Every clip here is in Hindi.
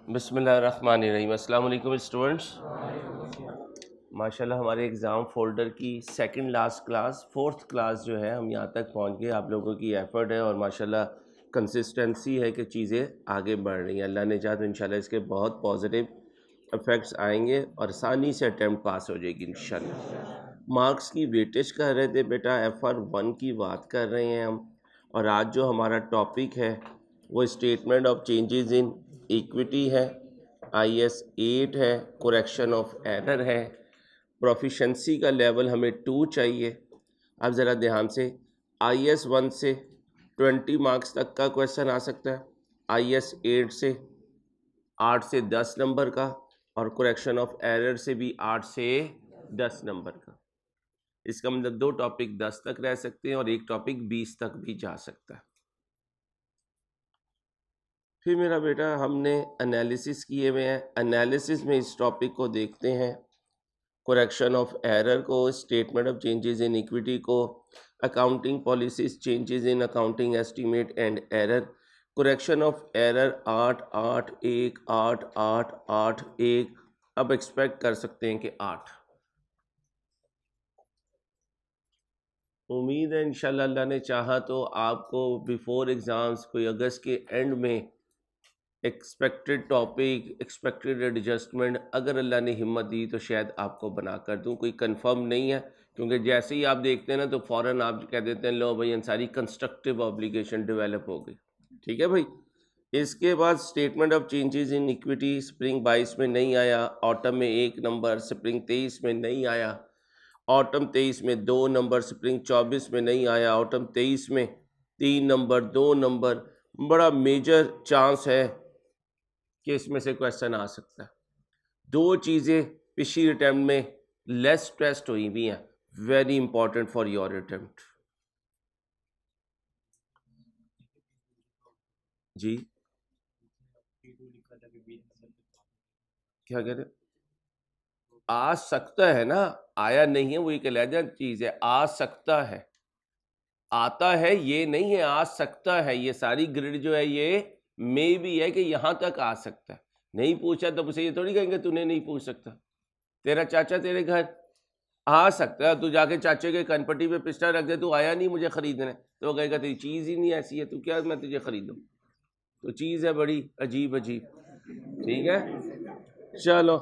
बिस्मिल्लाहिर्रहमानिर्रहीम। अस्सलाम वालेकुम स्टूडेंट्स। माशाल्लाह हमारे एग्ज़ाम फ़ोल्डर की second last class, fourth class जो है हम यहाँ तक पहुँच गए। आप लोगों की एफ़र्ट है और माशाल्लाह कंसिस्टेंसी है कि चीज़ें आगे बढ़ रही हैं। अल्लाह ने चाहा तो इंशाल्लाह इसके बहुत पॉजिटिव इफ़ेक्ट्स आएंगे और आसानी से अटैम्प्ट पास हो जाएगी इंशाल्लाह। मार्क्स की वेटेज कर रहे थे बेटा, FR1 की बात कर रहे हैं हम। और आज जो हमारा टॉपिक है वो statement of changes in equity है, IS 8 है, करेक्शन ऑफ एरर है। प्रोफिशेंसी का लेवल हमें 2 चाहिए। अब ज़रा ध्यान से, IS 1 से 20 मार्क्स तक का क्वेश्चन आ सकता है, IS 8 से 8 से 10 नंबर का, और करेक्शन ऑफ एरर से भी 8 से 10 नंबर का। इसका मतलब 2 टॉपिक 10 तक रह सकते हैं और एक टॉपिक 20 तक भी जा सकता है। फिर मेरा बेटा हमने एनालिसिस किए हुए हैं। एनालिसिस में इस टॉपिक को देखते हैं, करेक्शन ऑफ एरर को, statement of changes in equity को, accounting policies, changes in accounting estimate and error. Correction of error 8 8 1 8 8 8 1। अब एक्सपेक्ट कर सकते हैं कि 8। उम्मीद है इंशाल्लाह अल्लाह ने चाहा तो आपको बिफोर एग्ज़ाम्स कोई अगस्त के एंड में एक्सपेक्टेड टॉपिक, एक्सपेक्टेड एडजस्टमेंट अगर अल्लाह ने हिम्मत दी तो शायद आपको बना कर दूँ। कोई कंफर्म नहीं है, क्योंकि जैसे ही आप देखते हैं ना तो फ़ौरन आप कह देते हैं लो भाई अंसारी कंस्ट्रक्टिव ऑब्लिगेशन डेवलप हो गई। ठीक है भाई। इसके बाद statement of changes in equity, spring 22 में नहीं आया, ऑटम में 1 नंबर, स्प्रिंग 23 में नहीं आया, ऑटम 23 में 2 नंबर, स्प्रिंग 24 में नहीं आया, ऑटम 23 में 3 नंबर 2 नंबर। बड़ा मेजर चांस है कि इसमें से क्वेश्चन आ सकता है। 2 चीज़ें पिछली अटैम्प्ट में लेस टेस्ट हुई भी हैं, very important for your attempt. जी क्या कह रहे? आ सकता है ना, आया नहीं है, वो एक अलग चीज है। आ सकता है, आता है ये नहीं है, आ सकता है। ये सारी ग्रिड जो है ये मे भी है कि यहां तक आ सकता है। नहीं पूछा तो उसे ये थोड़ी कहेंगे तूने नहीं पूछ सकता। तेरा चाचा तेरे घर आ सकता है, तू जाके चाचे के कनपट्टी पे पिस्टल रख दे, तू आया नहीं मुझे खरीदने, तो वो कहेगा तेरी चीज ही नहीं ऐसी है, तू क्या मैं तुझे खरीदूं। तो चीज है बड़ी अजीब अजीब। ठीक है, चलो।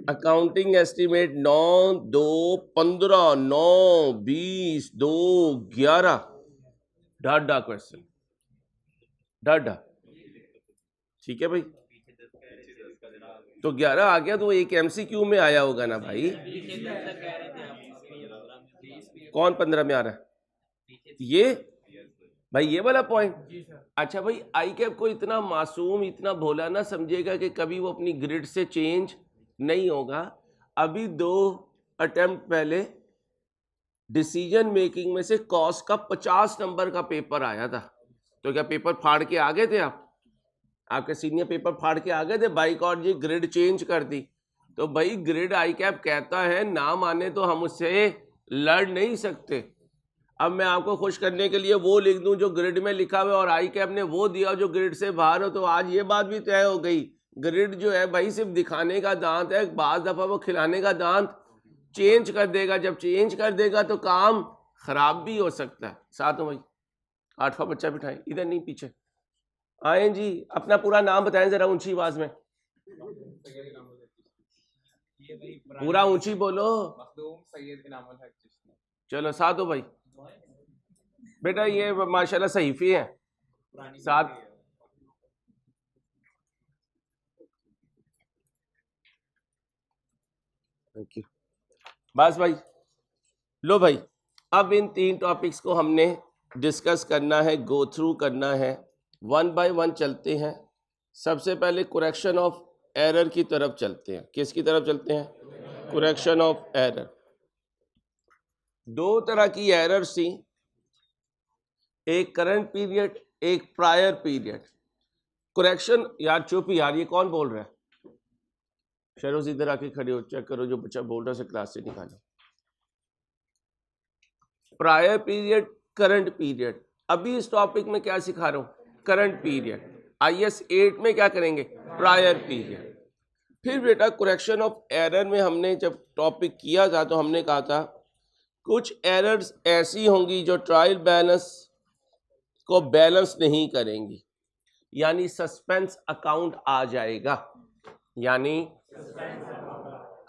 अकाउंटिंग एस्टीमेट 9 2 15 9 20 2 11 डाडा क्वेश्चन, डाडा। ठीक है भाई, तो 11 आ गया तो एक MCQ में आया होगा ना भाई। कौन 15 में आ रहा है? ये भाई, ये वाला पॉइंट। अच्छा भाई, आई कैप को इतना मासूम, इतना भोला ना समझेगा कि कभी वो अपनी ग्रिड से चेंज नहीं होगा। अभी 2 अटेम्प्ट पहले डिसीजन मेकिंग में से कॉस्ट का 50 नंबर का पेपर आया था। तो क्या पेपर फाड़ के आ गए थे आप? आपके सीनियर पेपर फाड़ के आ गए थे? बाइक और जी ग्रिड चेंज कर दी। तो भाई ग्रिड आई कैप कहता है, ना माने तो हम उससे लड़ नहीं सकते। अब मैं आपको खुश करने के लिए वो लिख दूं जो ग्रिड में लिखा हुआ है और आई कैप ने वो दिया जो ग्रिड से बाहर हो, तो आज ये बात भी तय हो गई। ग्रिड जो है भाई सिर्फ दिखाने का दांत है, बाज दफा वो खिलाने का दांत चेंज कर देगा। जब चेंज कर देगा तो काम खराब भी हो सकता है। साथ में भाई 8वां बच्चा बिठाएं, इधर नहीं पीछे आए जी। अपना पूरा नाम बताएं जरा ऊंची आवाज में, पूरा ऊंची बोलो। चलो साथ हो भाई। बेटा ये माशाल्लाह सहीफी है साथ। Thank you. बस भाई, लो भाई, अब इन 3 टॉपिक्स को हमने डिस्कस करना है, गो थ्रू करना है, 1 बाय 1 चलते हैं। सबसे पहले करेक्शन ऑफ एरर की तरफ चलते हैं। किसकी तरफ चलते हैं? Correction of error. 2 तरह की एरर थी, एक करंट पीरियड, एक प्रायर पीरियड। करेक्शन, यार चुप यार, ये कौन बोल रहा है? शरोज इधर आके खड़े हो, चेक करो जो बच्चा बोल रहा है क्लास से निकालो। Prior period, current period. अभी इस टॉपिक में क्या सिखा रहा हूं? Current period. IS 8 में क्या करेंगे, प्रायर पीरियड। फिर बेटा करेक्शन ऑफ एरर में हमने जब टॉपिक किया था तो हमने कहा था कुछ एरर्स ऐसी होंगी जो ट्रायल बैलेंस को बैलेंस नहीं करेंगी, यानी सस्पेंस अकाउंट आ जाएगा। यानी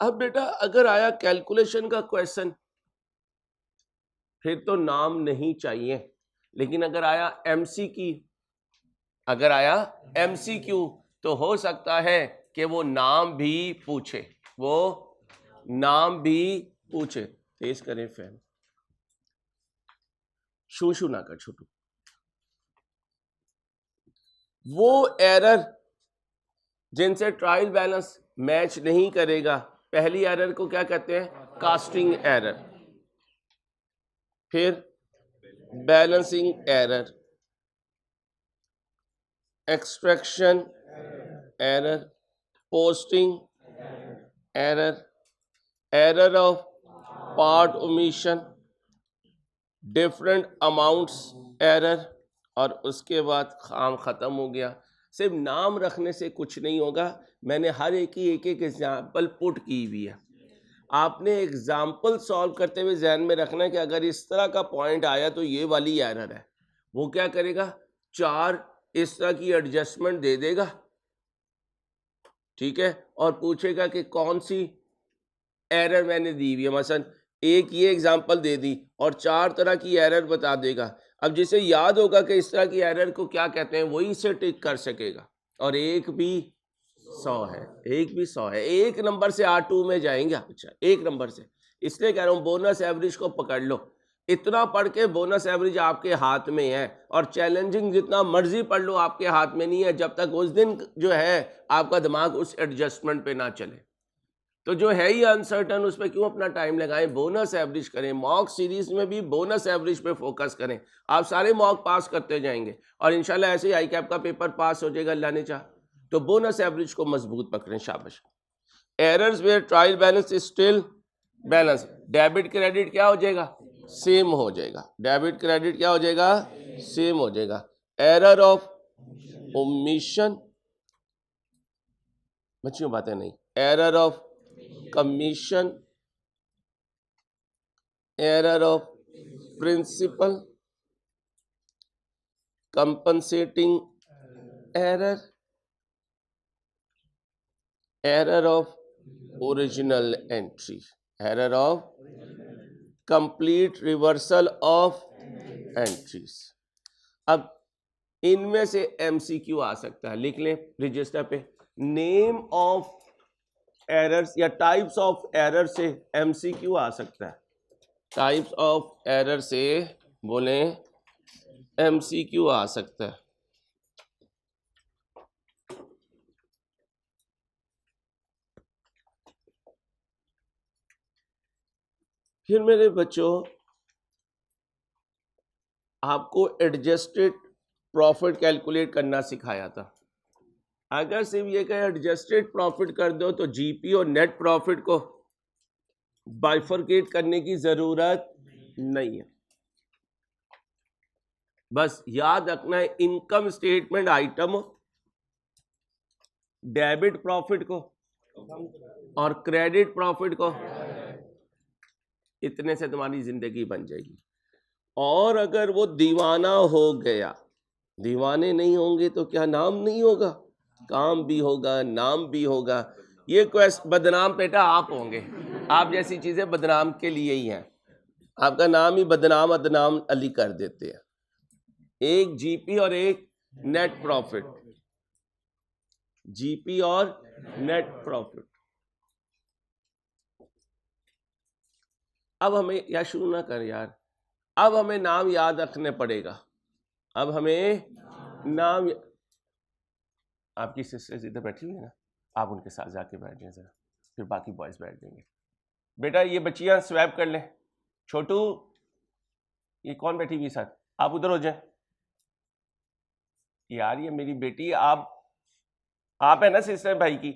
अब बेटा अगर आया कैलकुलेशन का क्वेश्चन फिर तो नाम नहीं चाहिए, लेकिन अगर आया MCQ तो हो सकता है कि वो नाम भी पूछे, तेज करें फैन, शू ना कर छोटू। वो एरर जिनसे ट्रायल बैलेंस मैच नहीं करेगा, पहली एरर को क्या कहते हैं, कास्टिंग एरर, फिर balancing error, extraction error, posting error, error of part omission, different amounts error, और उसके बाद काम खत्म हो गया। सिर्फ नाम रखने से कुछ नहीं होगा, मैंने हर एक एग्जाम्पल पुट की हुई है। आपने एग्जाम्पल सॉल्व करते हुए ध्यान में रखना है कि अगर इस तरह का पॉइंट आया तो ये वाली एरर है। वो क्या करेगा, 4 इस तरह की एडजस्टमेंट दे देगा, ठीक है, और पूछेगा कि कौन सी एरर मैंने दी हुई है। मसलन एक ये एग्जाम्पल दे दी और 4 तरह की एरर बता देगा। अब जिसे याद होगा कि इस तरह की एरर को क्या कहते हैं, वही से टिक कर सकेगा। और एक भी 100 है, एक नंबर से R2 में जाएंगे। अच्छा, एक नंबर से, इसलिए कह रहा हूं बोनस एवरेज को पकड़ लो। इतना पढ़ के बोनस एवरेज आपके हाथ में है, और चैलेंजिंग जितना मर्जी पढ़ लो आपके हाथ में नहीं है, जब तक उस दिन जो है आपका दिमाग उस एडजस्टमेंट पे ना चले। तो जो है ही अनसर्टन, उस पर क्यों अपना टाइम लगाएं, बोनस एवरेज करें। मॉक सीरीज में भी बोनस एवरेज पे फोकस करें, आप सारे मॉक पास करते जाएंगे और इंशाल्लाह ऐसे ही ICAP का पेपर पास हो जाएगा, अल्लाह ने चाह। तो बोनस एवरेज को मजबूत पकड़ें, शाबाश। Errors where trial balance is still balance, debit credit क्या हो जाएगा, सेम हो जाएगा। डेबिट क्रेडिट क्या हो जाएगा, सेम हो जाएगा। एरर ऑफ ओमिशन, बच्चियों बातें नहीं, error of commission, error of principal, compensating error, error of original entry, error of complete reversal of entries। अब इनमें से MCQ आ सकता है, लिख लें रजिस्टर पे। नेम ऑफ एरर्स या टाइप्स ऑफ एरर से MCQ आ सकता है। टाइप्स ऑफ एरर से बोले MCQ आ सकता है। फिर मेरे बच्चों, आपको एडजस्टेड प्रॉफिट कैलकुलेट करना सिखाया था। अगर सिर्फ ये कहे एडजस्टेड प्रॉफिट कर दो तो GP और नेट प्रॉफिट को बाइफरकेट करने की जरूरत नहीं है। बस याद रखना है, income statement item debit profit को और क्रेडिट प्रॉफिट को, इतने से तुम्हारी जिंदगी बन जाएगी। और अगर वो दीवाना हो गया, दीवाने नहीं होंगे तो क्या नाम नहीं होगा, काम भी होगा, नाम भी होगा। ये क्वेश्चन बदनाम बेटा आप होंगे, आप जैसी चीजें बदनाम के लिए ही हैं। आपका नाम ही बदनाम अदनाम अली कर देते हैं। एक GP और एक नेट प्रॉफिट, GP और नेट प्रॉफिट। अब हमें, या शुरू ना कर यार, अब हमें नाम याद रखने पड़ेगा। अब हमें नाम, आपकी सिस्टर्स इधर बैठी हुई है ना, आप उनके साथ जाके बैठ जाए जरा, फिर बाकी बॉयज बैठ जाएंगे। बेटा ये बच्चियां स्वैप कर लें। छोटू, ये कौन बैठी हुई साथ, आप उधर हो जाए। यार ये मेरी बेटी, आप है ना सिस्टर भाई की,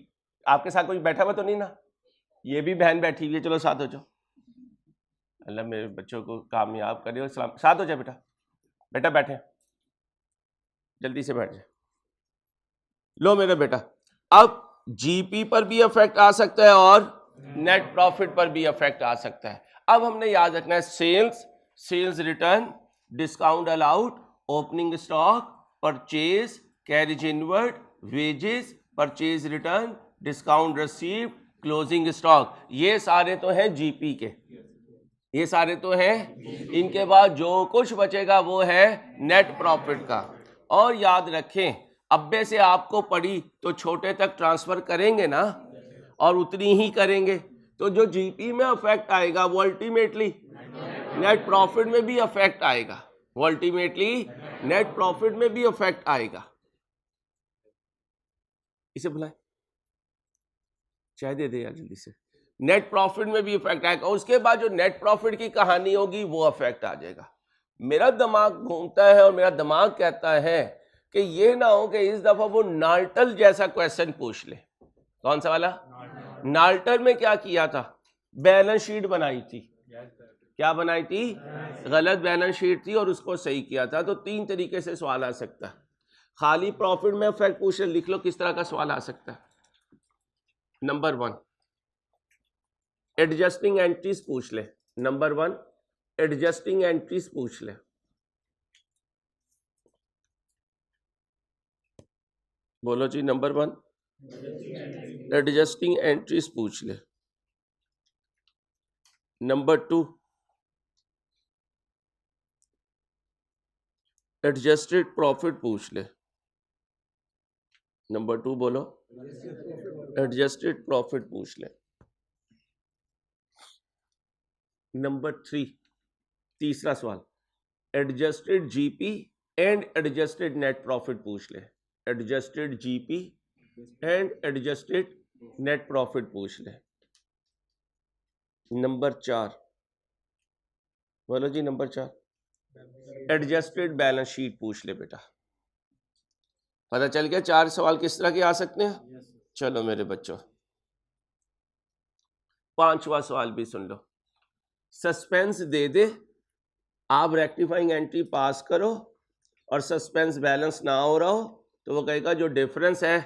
आपके साथ कोई बैठा हुआ तो नहीं ना, ये भी बहन बैठी हुई है, चलो साथ हो जाओ। अल्लाह मेरे बच्चों को कामयाब करे और सलाम। साथ हो जाए बेटा, बेटा बैठे, जल्दी से बैठ जाए। लो मेरा बेटा, अब जीपी पर भी इफेक्ट आ सकता है और नेट प्रॉफिट पर भी इफेक्ट आ सकता है। अब हमने याद रखना है sales return, discount allowed, opening stock, purchase, carriage inward, wages, purchase return, discount receive, closing stock, ये सारे तो हैं जीपी के, ये सारे तो हैं। इनके बाद जो कुछ बचेगा वो है नेट प्रॉफिट का। और याद रखें, अब्बे से आपको पड़ी तो छोटे तक ट्रांसफर करेंगे ना, और उतनी ही करेंगे, तो जो जीपी में इफेक्ट आएगा वो अल्टीमेटली नेट प्रॉफिट में भी इफेक्ट आएगा, वो अल्टीमेटली नेट प्रॉफिट में भी इफेक्ट आएगा। इसे बुलाए, चाय दे दे यार जल्दी से। नेट प्रॉफिट में भी इफेक्ट आएगा, उसके बाद जो नेट प्रॉफिट की कहानी होगी वो इफेक्ट आ जाएगा। मेरा दिमाग घूमता है और मेरा दिमाग कहता है कि ये ना हो कि इस दफा वो नाल्टल जैसा क्वेश्चन पूछ ले। कौन सा वाला? नाल्टल में क्या किया था? बैलेंस शीट बनाई थी। क्या बनाई थी? गलत बैलेंस शीट थी और उसको सही किया था। तो तीन तरीके से सवाल आ सकता है। खाली प्रॉफिट में इफेक्ट पूछ ले, लिख लो किस तरह का सवाल आ सकता है। नंबर 1 एडजस्टिंग एंट्रीज पूछ ले। नंबर 1 एडजस्टिंग एंट्रीज पूछ ले। बोलो जी। नंबर 1 एडजस्टिंग एंट्रीज पूछ ले। नंबर 2 एडजस्टेड प्रॉफिट पूछ ले। नंबर 2 बोलो, एडजस्टेड प्रॉफिट पूछ ले। नंबर 3 तीसरा सवाल, adjusted GP and adjusted net profit पूछ ले। Adjusted GP and adjusted net profit पूछ ले। नंबर 4 बोलो जी। नंबर 4 एडजस्टेड बैलेंस शीट पूछ ले बेटा। पता चल गया 4 सवाल किस तरह के आ सकते हैं। चलो मेरे बच्चों, 5वां सवाल भी सुन लो। सस्पेंस दे दे, आप रेक्टिफाइंग एंट्री पास करो और सस्पेंस बैलेंस ना हो रहा हो तो वो कहेगा जो डिफरेंस है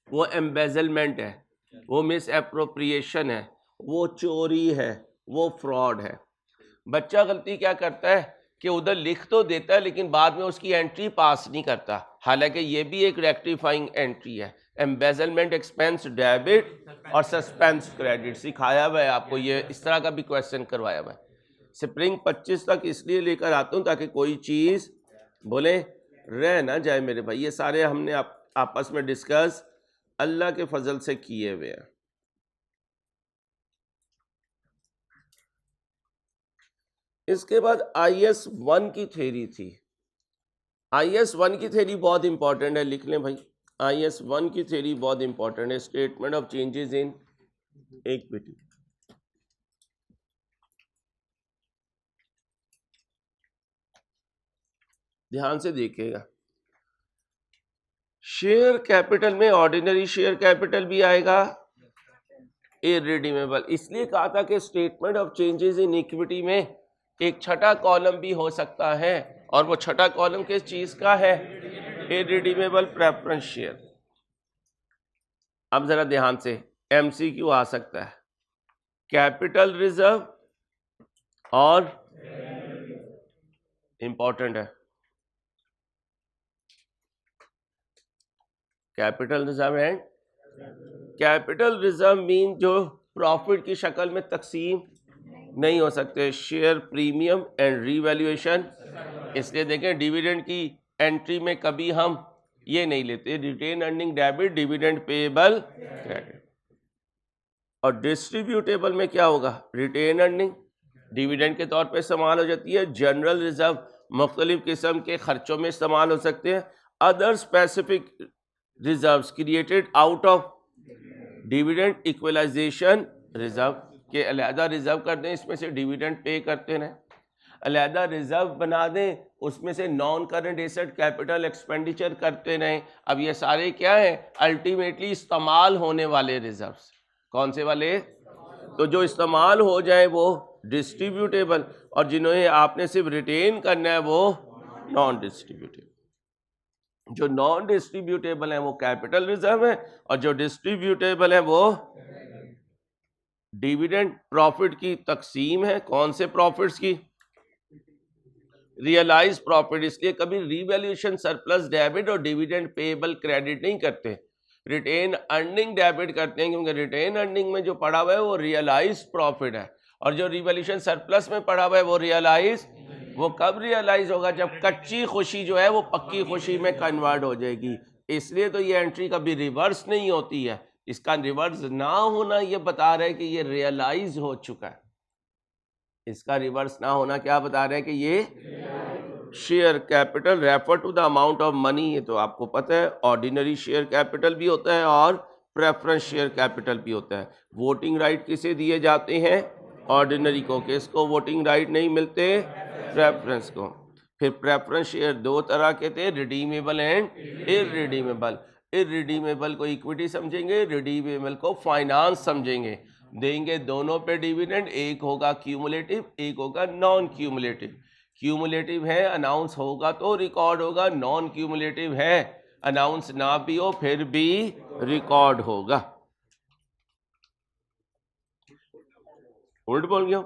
वो एम्बेजलमेंट है, वो मिस एप्रोप्रिएशन है, वो चोरी है, वो फ्रॉड है। बच्चा गलती क्या करता है कि उधर लिख तो देता है लेकिन बाद में उसकी एंट्री पास नहीं करता, हालांकि ये भी एक रेक्टिफाइंग एंट्री है। एम्बेजलमेंट एक्सपेंस डेबिट और सस्पेंस क्रेडिट सिखाया हुआ है आपको, ये इस तरह का भी क्वेश्चन करवाया हुआ है। स्प्रिंग 25 तक इसलिए लेकर आता हूं ताकि कोई चीज बोले रह ना जाए मेरे भाई। ये सारे हमने आपस में डिस्कस अल्लाह के फजल से किए हुए हैं। इसके बाद IS 1 की थ्योरी थी। IS 1 की थ्योरी बहुत इंपॉर्टेंट है, लिख लें भाई। IS 1 की थ्योरी बहुत इंपॉर्टेंट है। Statement of changes in equity. ध्यान से देखिएगा, शेयर कैपिटल में ऑर्डिनरी शेयर कैपिटल भी आएगा, इररिडीमेबल। इसलिए कहा था कि statement of changes in equity में एक छठा कॉलम भी हो सकता है, और वो छठा कॉलम किस चीज का है? Irredeemable preference share. अब जरा ध्यान से, MCQ आ सकता है, कैपिटल रिजर्व और इंपॉर्टेंट है capital reserve and capital reserve mean जो प्रॉफिट की शक्ल में तकसीम नहीं हो सकते, शेयर प्रीमियम एंड रीवैल्यूएशन। इसलिए देखें डिविडेंड की एंट्री में कभी हम ये नहीं लेते, retained earning debit, dividend payable credit. और डिस्ट्रीब्यूटेबल में क्या होगा? रिटेन अर्निंग डिविडेंड के तौर पे इस्तेमाल हो जाती है, जनरल रिजर्व मुख्तलिफ किस्म के खर्चों में इस्तेमाल हो सकते हैं, other specific reserves created out of dividend equalisation reserve के अलहदा रिजर्व कर दें, इसमें से डिविडेंड पे करते रहें, अलहदा रिजर्व बना दें, उसमें से non current asset capital expenditure करते रहें। अब ये सारे क्या हैं? अल्टीमेटली इस्तेमाल होने वाले रिजर्व्स। कौन से वाले? तो जो इस्तेमाल हो जाए वो डिस्ट्रीब्यूटेबल, और जिन्हें आपने सिर्फ रिटेन करना है वो नॉन डिस्ट्रीब्यूटेबल। जो नॉन डिस्ट्रीब्यूटेबल है वो कैपिटल रिजर्व है, और जो डिस्ट्रीब्यूटेबल है वो डिविडेंड प्रॉफिट की तकसीम है। कौन से प्रॉफिट्स की? Realise profit. इसलिए कभी रीवैल्यूएशन सरप्लस डेबिट और डिविडेंड पेएबल क्रेडिट नहीं करते, रिटेन अर्निंग डेबिट करते हैं, क्योंकि रिटेन अर्निंग में जो पड़ा हुआ है वो रियलाइज प्रॉफिट है, और जो रिवैल्यूएशन सरप्लस में पड़ा हुआ है वो रियलाइज। वो कब रियलाइज होगा? जब कच्ची खुशी जो है वो पक्की खुशी में कन्वर्ट हो जाएगी। इसलिए तो ये एंट्री कभी रिवर्स नहीं होती है। इसका रिवर्स ना होना ये बता रहा है कि ये रियलाइज हो चुका है। इसका रिवर्स ना होना क्या बता रहे हैं? कि ये share capital refer to the amount of money. ये तो आपको पता है, ऑर्डिनरी शेयर कैपिटल भी होता है और प्रेफरेंस शेयर कैपिटल भी होता है। वोटिंग राइट किसे दिए जाते हैं? ऑर्डिनरी को। किसको वोटिंग राइट नहीं मिलते? प्रेफरेंस को। फिर प्रेफरेंस शेयर दो तरह के थे, रिडीमेबल एंड इररिडीमेबल। इररिडीमेबल को इक्विटी समझेंगे, रिडीमेबल को फाइनेंस समझेंगे। देंगे दोनों पे डिविडेंड, एक होगा क्यूमुलेटिव, एक होगा नॉन क्यूमुलेटिव। क्यूमुलेटिव है, अनाउंस होगा तो रिकॉर्ड होगा। नॉन क्यूमुलेटिव है, अनाउंस ना भी हो फिर भी रिकॉर्ड होगा। उल्ट बोल गया।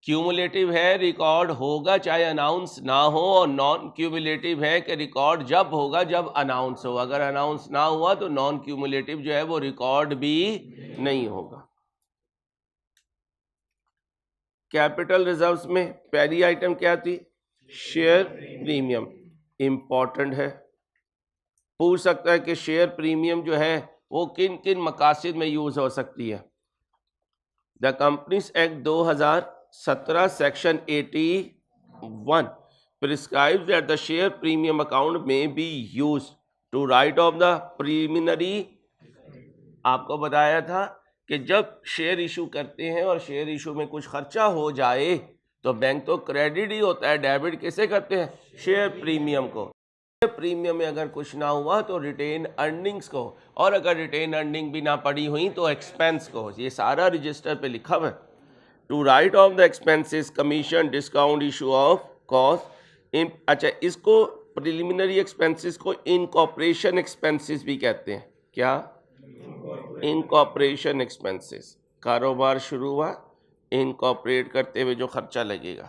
क्यूमुलेटिव है, रिकॉर्ड होगा चाहे अनाउंस ना हो, और नॉन क्यूमुलेटिव है कि रिकॉर्ड जब होगा जब अनाउंस हो। अगर अनाउंस ना हुआ तो नॉन क्यूमुलेटिव जो है वो रिकॉर्ड भी नहीं होगा। कैपिटल रिजर्व्स में पहली आइटम क्या थी? Share premium. इंपॉर्टेंट है, पूछ सकता है कि शेयर प्रीमियम जो है वो किन किन मकासद में यूज हो सकती है। The companies act 2017 section 81 prescribes that the share premium account में be used to write off the preliminary. आपको बताया था कि जब शेयर इशू करते हैं और शेयर इशू में कुछ खर्चा हो जाए तो बैंक तो क्रेडिट ही होता है, डेबिट किसे करते हैं? शेयर प्रीमियम को। प्रीमियम में अगर कुछ ना हुआ तो रिटेन अर्निंग्स को, और अगर रिटेन अर्निंग भी ना पड़ी हुई तो एक्सपेंस को। ये सारा रजिस्टर पे लिखा हुआ है। To write off the expenses, commission, discount, issue of cost. अच्छा, इसको प्रिलिमिनरी एक्सपेंसेस को इनकॉर्पोरेशन एक्सपेंसेस भी कहते हैं। क्या? Incorporation expenses. कारोबार शुरू हुआ, इनकॉर्पोरेट करते हुए जो खर्चा लगेगा।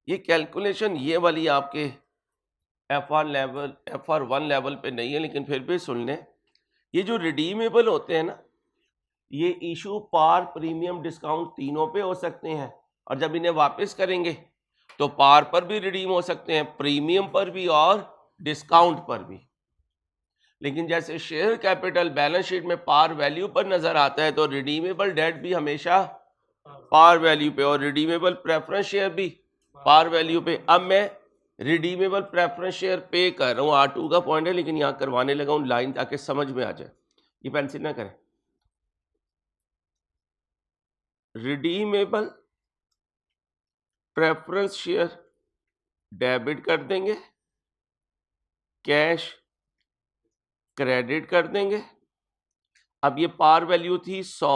ये कैलकुलेशन ये वाली आपके FR1 लेवल पे नहीं है, लेकिन फिर भी सुन लें। ये जो रिडीमेबल होते हैं ना, ये इशू, पार, प्रीमियम, डिस्काउंट तीनों पे हो सकते हैं, और जब इन्हें वापस करेंगे तो पार पर भी रिडीम हो सकते हैं, प्रीमियम पर भी और डिस्काउंट पर भी। लेकिन जैसे शेयर कैपिटल बैलेंस शीट में पार वैल्यू पर नजर आता है, तो रिडीमेबल डेट भी हमेशा पार वैल्यू पे, और रिडीमेबल प्रेफरेंस शेयर भी पार वैल्यू पे। अब मैं रिडीमेबल प्रेफरेंस शेयर पे कर रहा हूँ, R2 का पॉइंट है, लेकिन यहाँ करवाने लगा हूँ लाइन ताकि समझ में आ जाए। ये पेंसिल ना करें। रिडीमेबल प्रेफरेंस शेयर डेबिट कर देंगे, कैश क्रेडिट कर देंगे। अब ये पार वैल्यू थी 100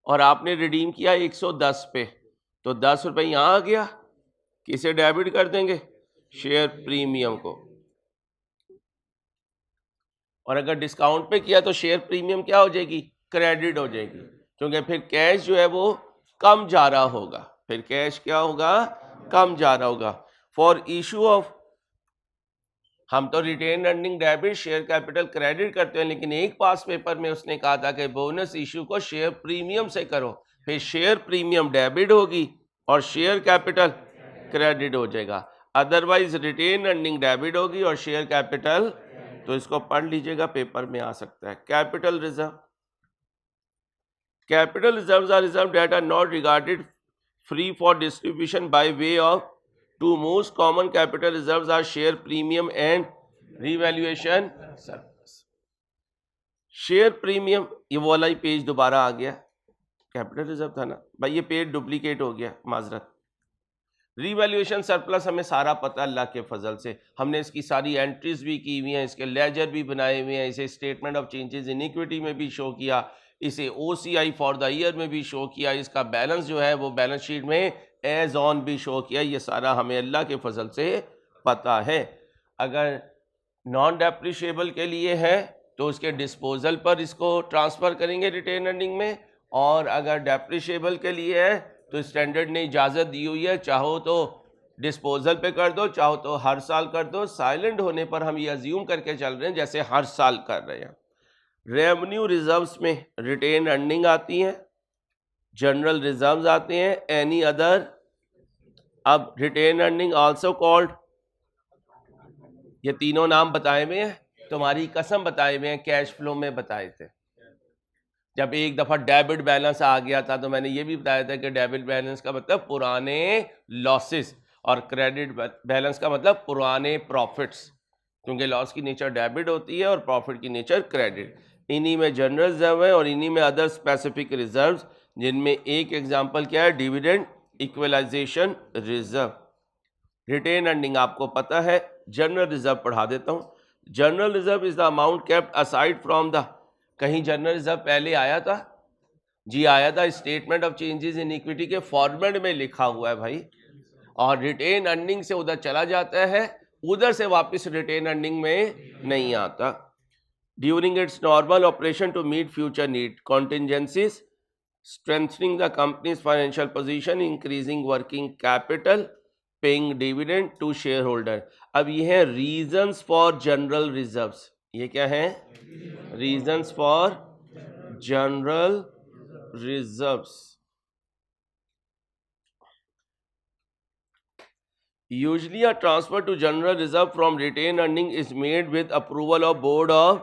और आपने रिडीम किया 110 पे, तो 10 रुपए यहां आ गया। किसे डेबिट कर देंगे? शेयर प्रीमियम को। और अगर डिस्काउंट पे किया तो शेयर प्रीमियम क्या हो जाएगी? क्रेडिट हो जाएगी, क्योंकि फिर कैश जो है वो कम जा रहा होगा। फिर कैश क्या होगा? कम जा रहा होगा। फॉर इशू ऑफ, हम तो retained earning debit, share capital credit करते हैं, लेकिन एक पास पेपर में उसने कहा था कि बोनस इशू को शेयर प्रीमियम से करो। फिर शेयर प्रीमियम डेबिट होगी और शेयर कैपिटल क्रेडिट हो जाएगा। अदरवाइज रिटेन अर्निंग डेबिट होगी और शेयर कैपिटल, तो इसको पढ़ लीजिएगा, पेपर में आ सकता है। Capital reserve. Capital reserves are reserve that are not regarded free for distribution by way of two most common capital reserves are share premium and revaluation surplus. Share premium, ये वो वाला ही पेज दोबारा आ गया, कैपिटल रिजर्व था ना भाई, ये पेज डुप्लीकेट हो गया, माजरत। रिवैल्यूएशन सरप्लस हमें सारा पता अल्लाह के फजल से, हमने इसकी सारी एंट्रीज भी की हुई हैं, इसके लेजर भी बनाए हुए हैं, इसे statement of changes in equity में भी शो किया इसे OCI फॉर द ईयर में भी शो किया, इसका बैलेंस जो है वो बैलेंस शीट में एज ऑन भी शो किया। ये सारा हमें अल्लाह के फजल से पता है। अगर नॉन डेप्रिशिएबल के लिए है तो उसके डिस्पोजल पर इसको ट्रांसफ़र करेंगे रिटेन अर्निंग में, और अगर डेप्रिशिएबल के लिए है तो स्टैंडर्ड ने इजाज़त दी हुई है, चाहो तो डिस्पोजल पे कर दो, चाहो तो हर साल कर दो। साइलेंट होने पर हम ये अज्यूम करके चल रहे हैं जैसे हर साल कर रहे हैं। रेवेन्यू रिजर्व्स में रिटेन अर्निंग आती है, जनरल रिजर्व्स आते हैं, एनी अदर। अब रिटेन अर्निंग आल्सो कॉल्ड, ये तीनों नाम बताए हुए हैं, तुम्हारी कसम बताए हुए हैं, कैश फ्लो में बताए थे। जब एक दफ़ा डेबिट बैलेंस आ गया था तो मैंने ये भी बताया था कि डेबिट बैलेंस का मतलब पुराने लॉसेस और क्रेडिट बैलेंस का मतलब पुराने प्रॉफिट्स, क्योंकि लॉस की नेचर डेबिट होती है और प्रॉफिट की नेचर क्रेडिट। इन्हीं में जनरल रिजर्व है और इन्हीं में अदर स्पेसिफिक रिजर्व्स, जिनमें एक एग्जांपल क्या है, dividend equalisation reserve. Retained earning आपको पता है, जनरल रिजर्व पढ़ा देता हूँ। General reserve is the amount kept aside from the, कहीं जनरल रिजर्व पहले आया था जी, आया था, statement of changes in equity के फॉर्मेट में लिखा हुआ है भाई, और रिटेन अर्निंग से उधर चला जाता है, उधर से वापस रिटेन अर्निंग में नहीं आता। During its normal operation to meet future need, contingencies, strengthening the company's financial position, increasing working capital, paying dividend to shareholder. अब ये है रीजंस फॉर जनरल रिजर्व्स। ये क्या है? Reasons for general reserves. Usually a transfer to general reserve from retained earning is made with approval of board of,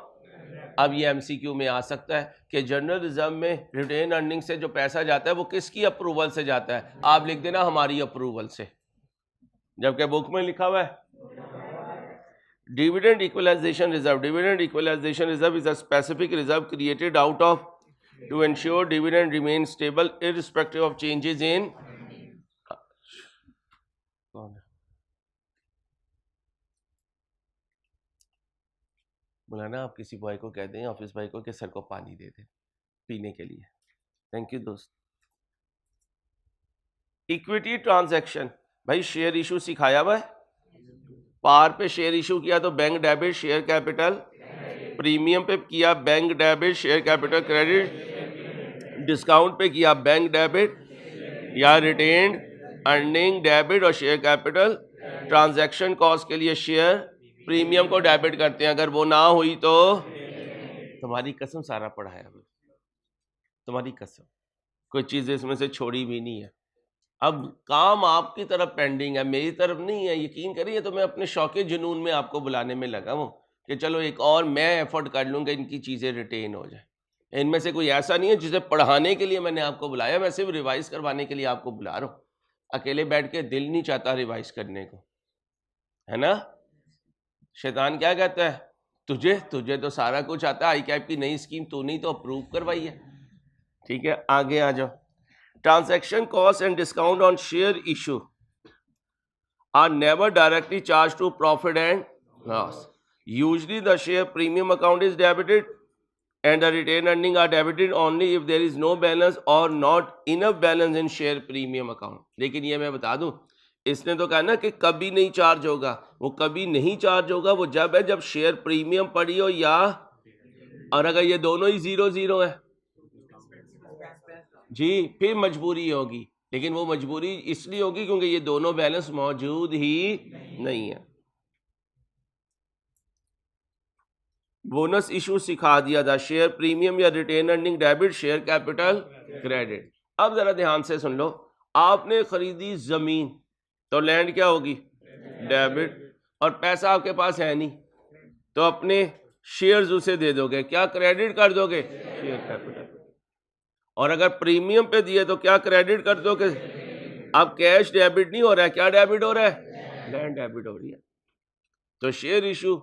अब ये MCQ में आ सकता है कि जनरल रिजर्व में रिटेन अर्निंग से जो पैसा जाता है वो किसकी अप्रूवल से जाता है? आप लिख देना हमारी अप्रूवल से, जबकि बुक में लिखा हुआ है dividend equalisation reserve. Dividend equalisation reserve is a specific reserve created out of to ensure dividend remain stable irrespective of changes in, बुलाना आप किसी बॉय को कह दें, ऑफिस बॉय को, कि सर को पानी दे दे पीने के लिए। थैंक यू दोस्त। इक्विटी ट्रांजैक्शन, भाई शेयर इशू सिखाया हुआ है, पार पे शेयर इशू किया तो bank debit share capital, premium पे किया bank debit share capital credit, discount पे किया बैंक डेबिट या रिटेन्ड अर्निंग डेबिट और शेयर कैपिटल। ट्रांजैक्शन कॉस्ट के लिए शेयर प्रीमियम को डेबिट करते हैं, अगर वो ना हुई तो तुम्हारी कसम सारा पढ़ा है हमने, तुम्हारी कसम, कोई चीज़ इसमें से छोड़ी भी नहीं है। अब काम आपकी तरफ पेंडिंग है, मेरी तरफ नहीं है, यकीन करिए। तो मैं अपने शौके जुनून में आपको बुलाने में लगा हूँ कि चलो एक और मैं एफर्ट कर लूँगा, इनकी चीज़ें रिटेन हो जाए। इनमें से कोई ऐसा नहीं है जिसे पढ़ाने के लिए मैंने आपको बुलाया, मैं सिर्फ रिवाइज करवाने के लिए आपको बुला रहा हूँ। अकेले बैठ के दिल नहीं चाहता रिवाइज करने को, है ना। शैतान क्या कहता है, तुझे तो सारा कुछ आता है, आई कैप की नई स्कीम तूने ही तो अप्रूव करवाई है। ठीक है, आगे आ जाओ। Transaction cost and discount on share issue are never directly charge to profit and loss. Usually the share premium account is debited and the retained earning are debited only if there is no balance or not enough balance in share premium account। लेकिन ये मैं बता दूं, इसने तो कहा ना कि कभी नहीं चार्ज होगा, वो कभी नहीं चार्ज होगा वो जब है जब शेयर प्रीमियम पड़ी हो या, और अगर ये दोनों ही 0-0 है जी फिर मजबूरी होगी, लेकिन वो मजबूरी इसलिए होगी क्योंकि ये दोनों बैलेंस मौजूद ही नहीं है। बोनस इशू सिखा दिया था, शेयर प्रीमियम या retained earning debit, share capital credit. अब जरा ध्यान से सुन लो, आपने खरीदी जमीन तो लैंड क्या होगी, डेबिट, और पैसा आपके पास है नहीं तो अपने शेयर्स उसे दे दोगे, क्या क्रेडिट कर दोगे, शेयर कैपिटल। और अगर प्रीमियम पे दिए तो क्या क्रेडिट कर दोगे। अब कैश डेबिट नहीं हो रहा है, क्या डेबिट हो रहा है, लैंड डेबिट हो रही है। तो शेयर इशू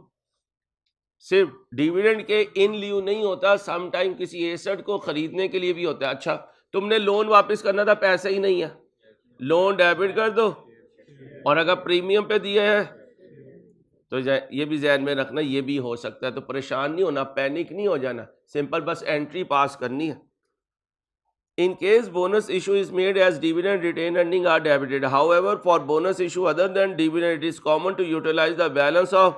सिर्फ डिविडेंड के इन लियो नहीं होता, सम टाइम किसी एसेट को खरीदने के लिए भी होता है। अच्छा तुमने लोन वापस करना था, पैसा ही नहीं है, लोन डेबिट कर दो, और अगर प्रीमियम पे दिए हैं तो ये भी ध्यान में रखना, ये भी हो सकता है। तो परेशान नहीं होना, पैनिक नहीं हो जाना, सिंपल बस एंट्री पास करनी है। In case bonus issue is made as dividend, retained earnings are debited. However, for bonus issue other than dividend, it is common to utilize the balance of.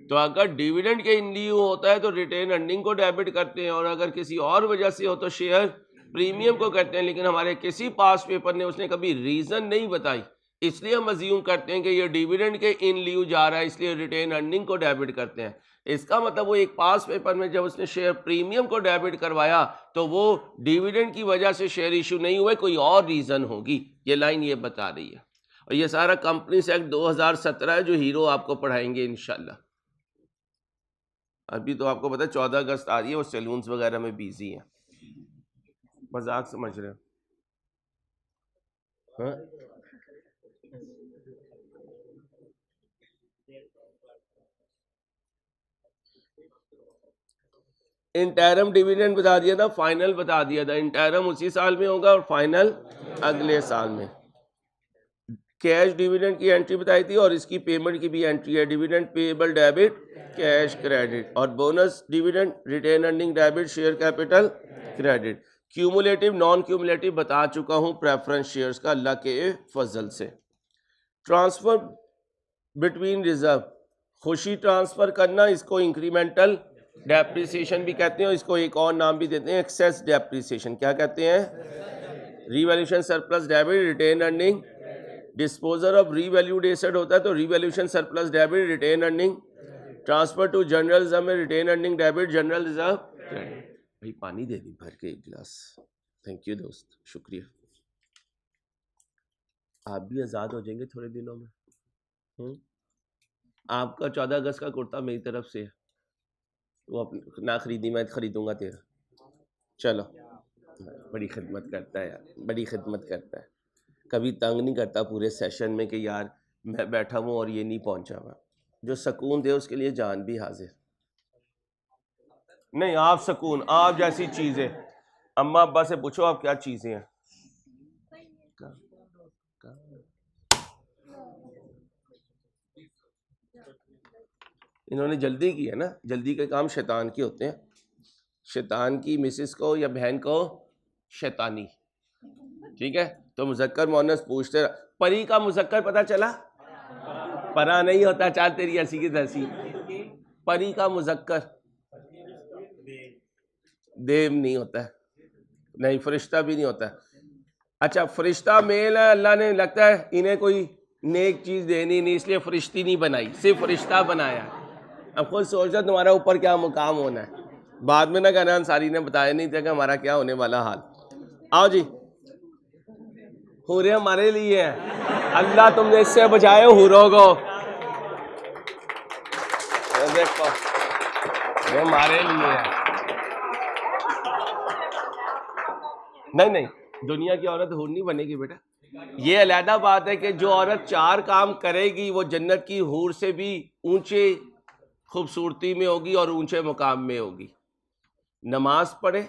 तो अगर डिविडेंड के इन लिeu होता है तो रिटेन अर्निंग को डेबिट करते हैं, और अगर किसी और वजह से हो तो शेयर प्रीमियम को करते हैं. लेकिन हमारे किसी पास पेपर ने उसने कभी रीजन नहीं बताई, इसलिए हम अज्यूम करते हैं कि ये डिविडेंड के इन लिeu जा रहा है, इसलिए रिटेन अर्निंग को डेबिट करते हैं. इसका मतलब वो एक पास पेपर में जब उसने शेयर प्रीमियम को डेबिट करवाया तो वो डिविडेंड की वजह से शेयर इशू नहीं हुए, कोई और रीजन होगी. ये लाइन ये बता रही है. और ये सारा कंपनीज एक्ट 2017 है जो हीरो आपको पढ़ाएंगे इंशाल्लाह. अभी तो आपको पता है 14 अगस्त आ रही है, वो सैलून्स वगैरह में बिजी हैं. मजाक समझ रहे हो? हाँ? इंटरम डिविडेंड बता दिया था, फाइनल बता दिया था. इंटरम उसी साल में होगा और फाइनल अगले साल में. कैश डिविडेंड की एंट्री बताई थी और इसकी पेमेंट की भी एंट्री है. Dividend payable debit, cash credit. और bonus dividend, retained earning debit, share capital credit. Cumulative non cumulative बता चुका हूं प्रेफरेंस शेयर्स का अल्लाह के फजल से. ट्रांसफर बिटवीन रिजर्व, खुशी ट्रांसफर करना, इसको इंक्रीमेंटल डेप्रिसिएशन भी कहते हैं, और इसको एक और नाम भी देते हैं एक्सेस डेप्रिसिएशन. क्या कहते हैं? Revaluation surplus debit, retained earning. Disposal of revalued asset होता है तो revaluation surplus debit, retained earning. Transfer to general reserve में retained earning debit, general reserve. भाई पानी दे दी भर के एक गिलास. थैंक यू दोस्त, शुक्रिया. आप भी आज़ाद हो जाएंगे थोड़े दिनों में. आपका 14 अगस्त का कुर्ता मेरी तरफ से है, वो ना खरीदी, मैं खरीदूंगा तेरा. चलो, बड़ी खिदमत करता है यार, बड़ी खिदमत करता है. कभी तंग नहीं करता पूरे सेशन में कि यार मैं बैठा हूँ और ये नहीं पहुंचा हुआ. जो सुकून दे उसके लिए जान भी हाजिर. नहीं, आप सुकून, आप जैसी चीज़ें. अम्मा अब्बा से पूछो आप क्या चीज़ें हैं. इन्होंने जल्दी की है ना, जल्दी के काम शैतान के होते हैं. शैतान की मिसिस को या बहन को शैतानी, ठीक है. तो मुज़क्कर मुअन्नस पूछते रहा. परी का मुज़क्कर पता चला? परा नहीं होता, चार तेरी ऐसी की तैसी. परी का मुज़क्कर देव नहीं होता है, नहीं फरिश्ता भी नहीं होता है. अच्छा, फरिश्ता मेल है, अल्लाह ने लगता है इन्हें कोई नेक चीज़ देनी नहीं, इसलिए फरिश्ती नहीं बनाई, सिर्फ फरिश्ता बनाया. अब खुद सोचता तुम्हारा ऊपर क्या मुकाम होना है. बाद में ना कहना अंसारी ने बताया नहीं था कि हमारा क्या होने वाला हाल. आओ जी, हूरे हमारे लिए है. अल्लाह तुमने इससे बचाए हूरों को. देखो ये हमारे लिए है. नहीं, दुनिया की औरत हूर नहीं बनेगी बेटा. ये अलहदा बात है कि जो औरत 4 काम करेगी वो जन्नत की हूर से भी ऊंचे खूबसूरती में होगी और ऊंचे मुकाम में होगी. नमाज पढ़े,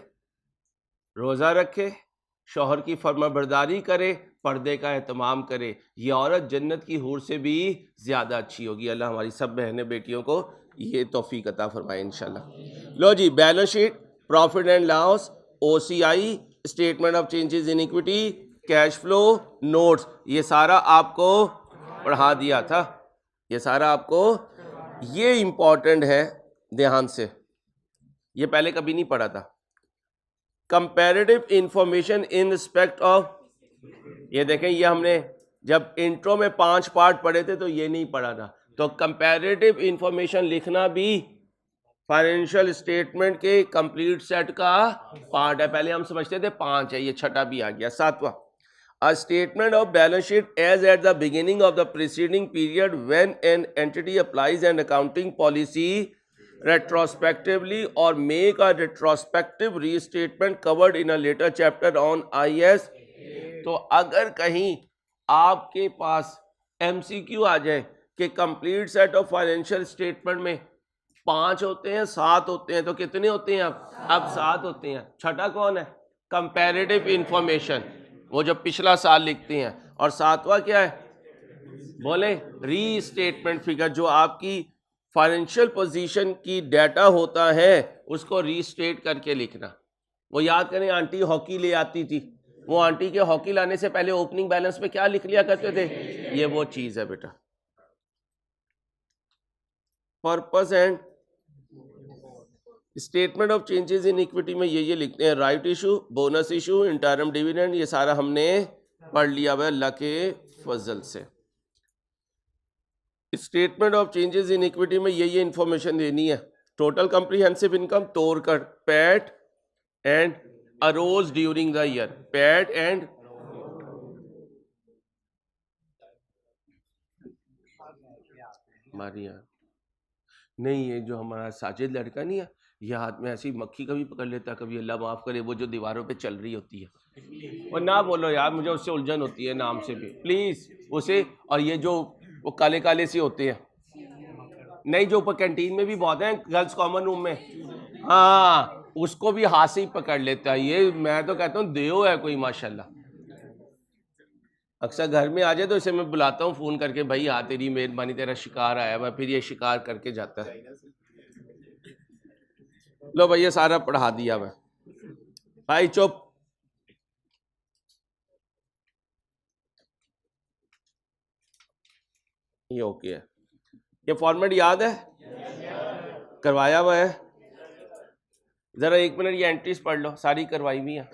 रोज़ा रखे, शौहर की फरमाबरदारी करे, पर्दे का एहतमाम करे, ये औरत जन्नत की हूर से भी ज़्यादा अच्छी होगी. अल्लाह हमारी सब बहनें बेटियों को ये तौफीक अता फरमाए इंशाल्लाह. लो जी, balance sheet, profit and loss, OCI, statement of changes in equity, cash flow, notes, ये सारा आपको पढ़ा दिया था. ये सारा आपको, ये इम्पॉर्टेंट है, ध्यान से. ये पहले कभी नहीं पढ़ा था. Comparative information in respect of, ये देखें, ये हमने जब इंट्रो में 5 पार्ट पढ़े थे तो ये नहीं पढ़ा था. तो कंपैरेटिव इंफॉर्मेशन लिखना भी फाइनेंशियल स्टेटमेंट के कंप्लीट सेट का पार्ट है. पहले हम समझते थे 5 है, ये छठा भी आ गया. 7वां, a statement of balance sheet as at the beginning of the preceding period when an entity applies an accounting policy retrospectively or make a retrospective restatement covered in a later chapter on IS. तो अगर कहीं आपके पास MCQ आ जाए कि complete set of financial statement में 5 होते हैं, 7 होते हैं, तो कितने होते हैं अब 7 होते हैं. छठा कौन है? कंपैरेटिव इंफॉर्मेशन, वो जो पिछला साल लिखते हैं. और 7वां क्या है? बोले रीस्टेटमेंट फिगर, जो आपकी फाइनेंशियल पोजीशन की डाटा होता है उसको रीस्टेट करके लिखना. वो याद करें आंटी हॉकी ले आती थी, वो आंटी के हॉकी लाने से पहले ओपनिंग बैलेंस पे क्या लिख लिया करते थे, ये वो चीज है बेटा। Purpose and statement of changes in equity में ये लिखते हैं, right issue, bonus issue, interim dividend, ये सारा हमने पढ़ लिया हुआ अल्लाह के फजल से। Statement of changes in equity में ये इंफॉर्मेशन देनी है, टोटल कंप्रीहेंसिव इनकम तोड़कर PAT and arose during the year, PAT and Maria नहीं, ये जो हमारा साजिद लड़का नहीं है, ये हाथ में ऐसी मक्खी कभी पकड़ लेता, कभी अल्लाह माफ करे, वो जो दीवारों पे चल रही होती है, और ना बोलो यार, मुझे उससे उलझन होती है नाम से भी, प्लीज उसे। और ये जो वो काले काले से होते हैं, नहीं जो ऊपर कैंटीन में भी बहुत हैं गर्ल्स कॉमन रूम में, हाँ उसको भी हाथ से ही पकड़ लेता है ये, मैं तो कहता हूँ देव है कोई माशाल्लाह। अक्सर घर में आ जाए तो इसे मैं बुलाता हूँ फ़ोन करके, भाई हाँ तेरी मेहरबानी, तेरा शिकार आया हुआ, फिर ये शिकार करके जाता है। लो भाई ये सारा पढ़ा दिया मैं, भाई चुप। ये ओके है, ये फॉर्मेट याद है, करवाया हुआ है। ज़रा 1 मिनट ये एंट्रीज पढ़ लो, सारी करवाई हुई है।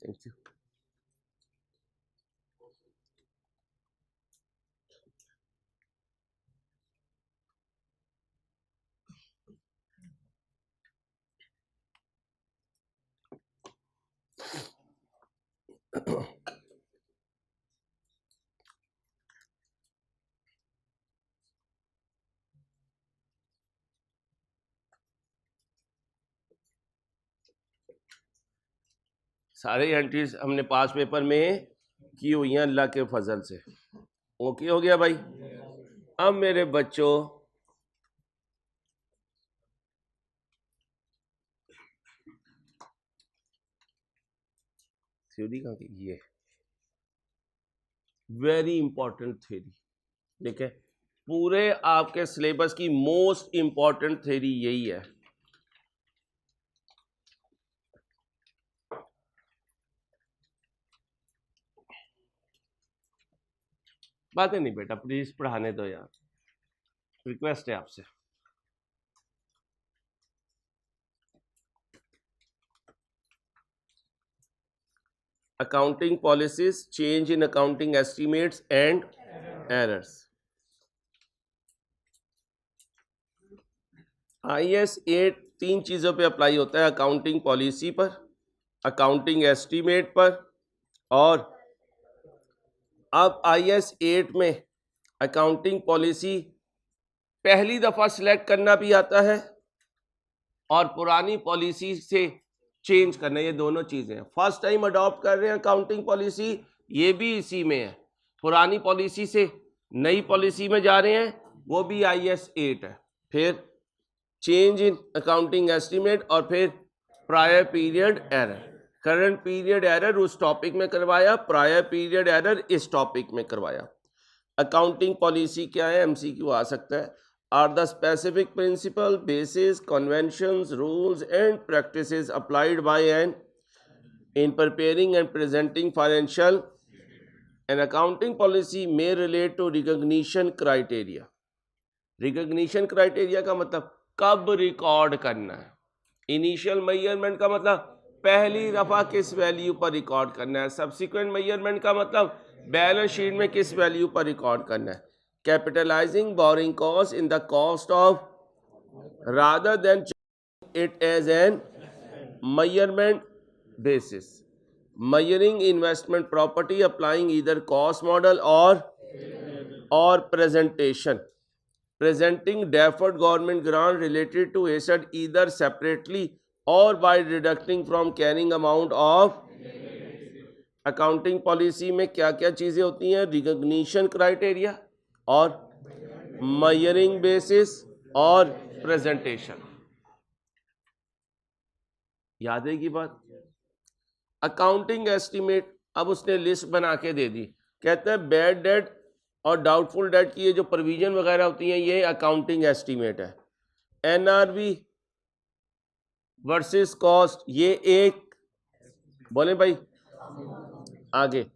Thank you. सारे एंट्रीज हमने पास पेपर में की हुई हैं अल्लाह के फजल से। ओके हो गया भाई। अब मेरे बच्चों थ्योरी कहाँ की, ये वेरी इंपॉर्टेंट थ्योरी, देखें पूरे आपके सिलेबस की मोस्ट इंपॉर्टेंट थ्योरी यही है। बातें नहीं बेटा, प्लीज पढ़ाने दो यार, रिक्वेस्ट है आपसे। Accounting policies, change in accounting estimates and errors. IAS 8 3 चीज़ों पे अप्लाई होता है, अकाउंटिंग पॉलिसी पर, अकाउंटिंग एस्टीमेट पर, और अब IAS 8 में अकाउंटिंग पॉलिसी पहली दफ़ा सिलेक्ट करना भी आता है और पुरानी पॉलिसी से चेंज करना, ये दोनों चीज़ें हैं। फर्स्ट टाइम अडॉप्ट कर रहे हैं अकाउंटिंग पॉलिसी, ये भी इसी में है। पुरानी पॉलिसी से नई पॉलिसी में जा रहे हैं, वो भी IAS 8 है। फिर चेंज इन अकाउंटिंग एस्टीमेट, और फिर prior period error. Current period error उस टॉपिक में करवाया, प्रायर पीरियड एरर इस टॉपिक में करवाया। अकाउंटिंग पॉलिसी क्या है, MCQ आ सकता है। Are the specific principle, basis, conventions, rules and practices applied by an in preparing and presenting financial and accounting policy may relate to recognition criteria। recognition criteria का मतलब कब रिकॉर्ड करना है। इनिशियल मेजरमेंट का मतलब पहली दफा किस वैल्यू पर रिकॉर्ड करना है। सब्सिक्वेंट मेजरमेंट का मतलब बैलेंस शीट में किस वैल्यू पर रिकॉर्ड करना है। Capitalising borrowing cost in the cost of rather than it as an measurement basis। measuring investment property applying either cost model or presentation। presenting deferred government grant related to asset either separately or by deducting from carrying amount of। Accounting policy में क्या क्या चीज़ें होती हैं, रिकॉग्निशन क्राइटेरिया और मेजरिंग बेसिस और प्रेजेंटेशन। याद है की बात? अकाउंटिंग एस्टीमेट, अब उसने लिस्ट बना के दे दी, कहते हैं बैड डेट और डाउटफुल डेट की ये जो प्रोविजन वगैरह होती हैं ये अकाउंटिंग एस्टीमेट है। एनआरवी वर्सेस कॉस्ट, ये एक, बोले भाई आगे,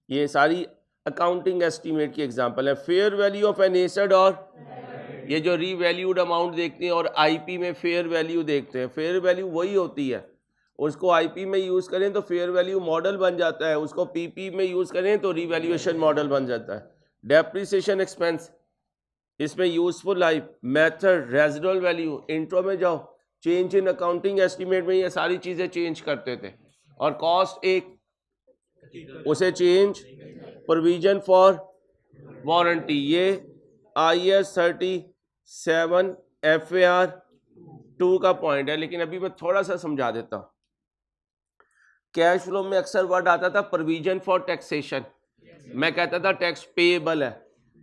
ये सारी अकाउंटिंग एस्टीमेट की एग्जांपल है। Fair value of an asset, और ये जो रीवैल्यूड अमाउंट देखते हैं और आईपी में फेयर वैल्यू देखते हैं। फेयर वैल्यू वही होती है, उसको आईपी में यूज करें तो फेयर वैल्यू मॉडल बन जाता है, उसको पीपी में यूज करें तो रीवैल्यूएशन मॉडल बन जाता है। डेप्रिसिएशन एक्सपेंस, इसमें useful life, method, residual value, intro में जाओ, चेंज इन अकाउंटिंग एस्टीमेट में ये सारी चीजें चेंज करते थे। और कॉस्ट एक, उसे चेंज, प्रोविजन फॉर वारंटी, ये IS 37 FAR 2 का पॉइंट है। लेकिन अभी मैं थोड़ा सा समझा देता हूं। कैश फ्लो में अक्सर वर्ड आता था प्रोविजन फॉर टैक्सेशन, मैं कहता था टैक्स पेएबल है।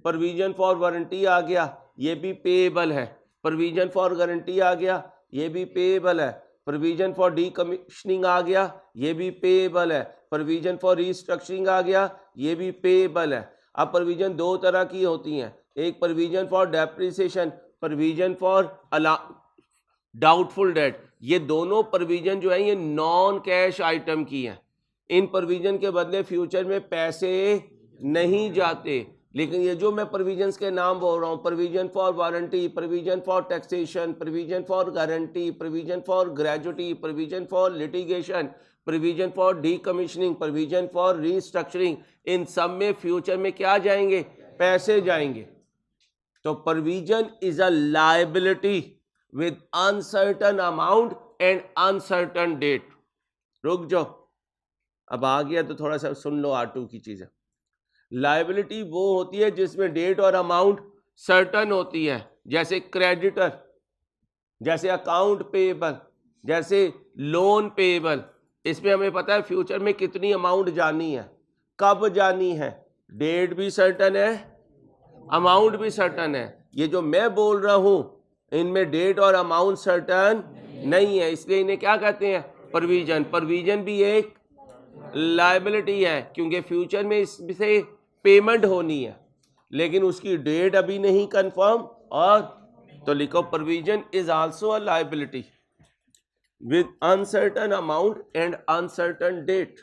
प्रोविजन फॉर वारंटी आ गया, ये भी पेएबल है। प्रोविजन फॉर गारंटी आ गया, ये भी पेएबल है। प्रोविजन फॉर डीकमीशनिंग आ गया, ये भी पेएबल है। प्रोविजन फॉर रीस्ट्रक्चरिंग आ गया, ये भी पेएबल है। अब प्रोविजन दो तरह की होती हैं, एक provision for depreciation, provision for doubtful debt. ये दोनों प्रोविजन जो है ये नॉन कैश आइटम की हैं। इन प्रोविजन के बदले फ्यूचर में पैसे नहीं जाते। लेकिन ये जो मैं प्रोविजंस के नाम बोल रहा हूँ, provision for warranty, provision for taxation, provision for guarantee, provision for gratuity, provision for litigation, provision for decommissioning, provision for restructuring, इन सब में फ्यूचर में क्या जाएंगे? पैसे जाएंगे। तो provision is a liability with uncertain amount and uncertain date। रुक जाओ, अब आ गया तो थोड़ा सा सुन लो R2 की चीजें। लायबिलिटी वो होती है जिसमें डेट और अमाउंट सर्टन होती है, जैसे क्रेडिटर, जैसे अकाउंट पेएबल, जैसे लोन पेएबल। इसमें हमें पता है फ्यूचर में कितनी अमाउंट जानी है, कब जानी है, डेट भी सर्टन है, अमाउंट भी सर्टन है। ये जो मैं बोल रहा हूं इनमें डेट और अमाउंट सर्टन नहीं है, इसलिए इन्हें क्या कहते हैं? प्रोविजन। प्रोविजन भी एक लायबिलिटी है क्योंकि फ्यूचर में इससे पेमेंट होनी है, लेकिन उसकी डेट अभी नहीं कंफर्म। और तो लिखो provision is also a liability with uncertain amount and uncertain date.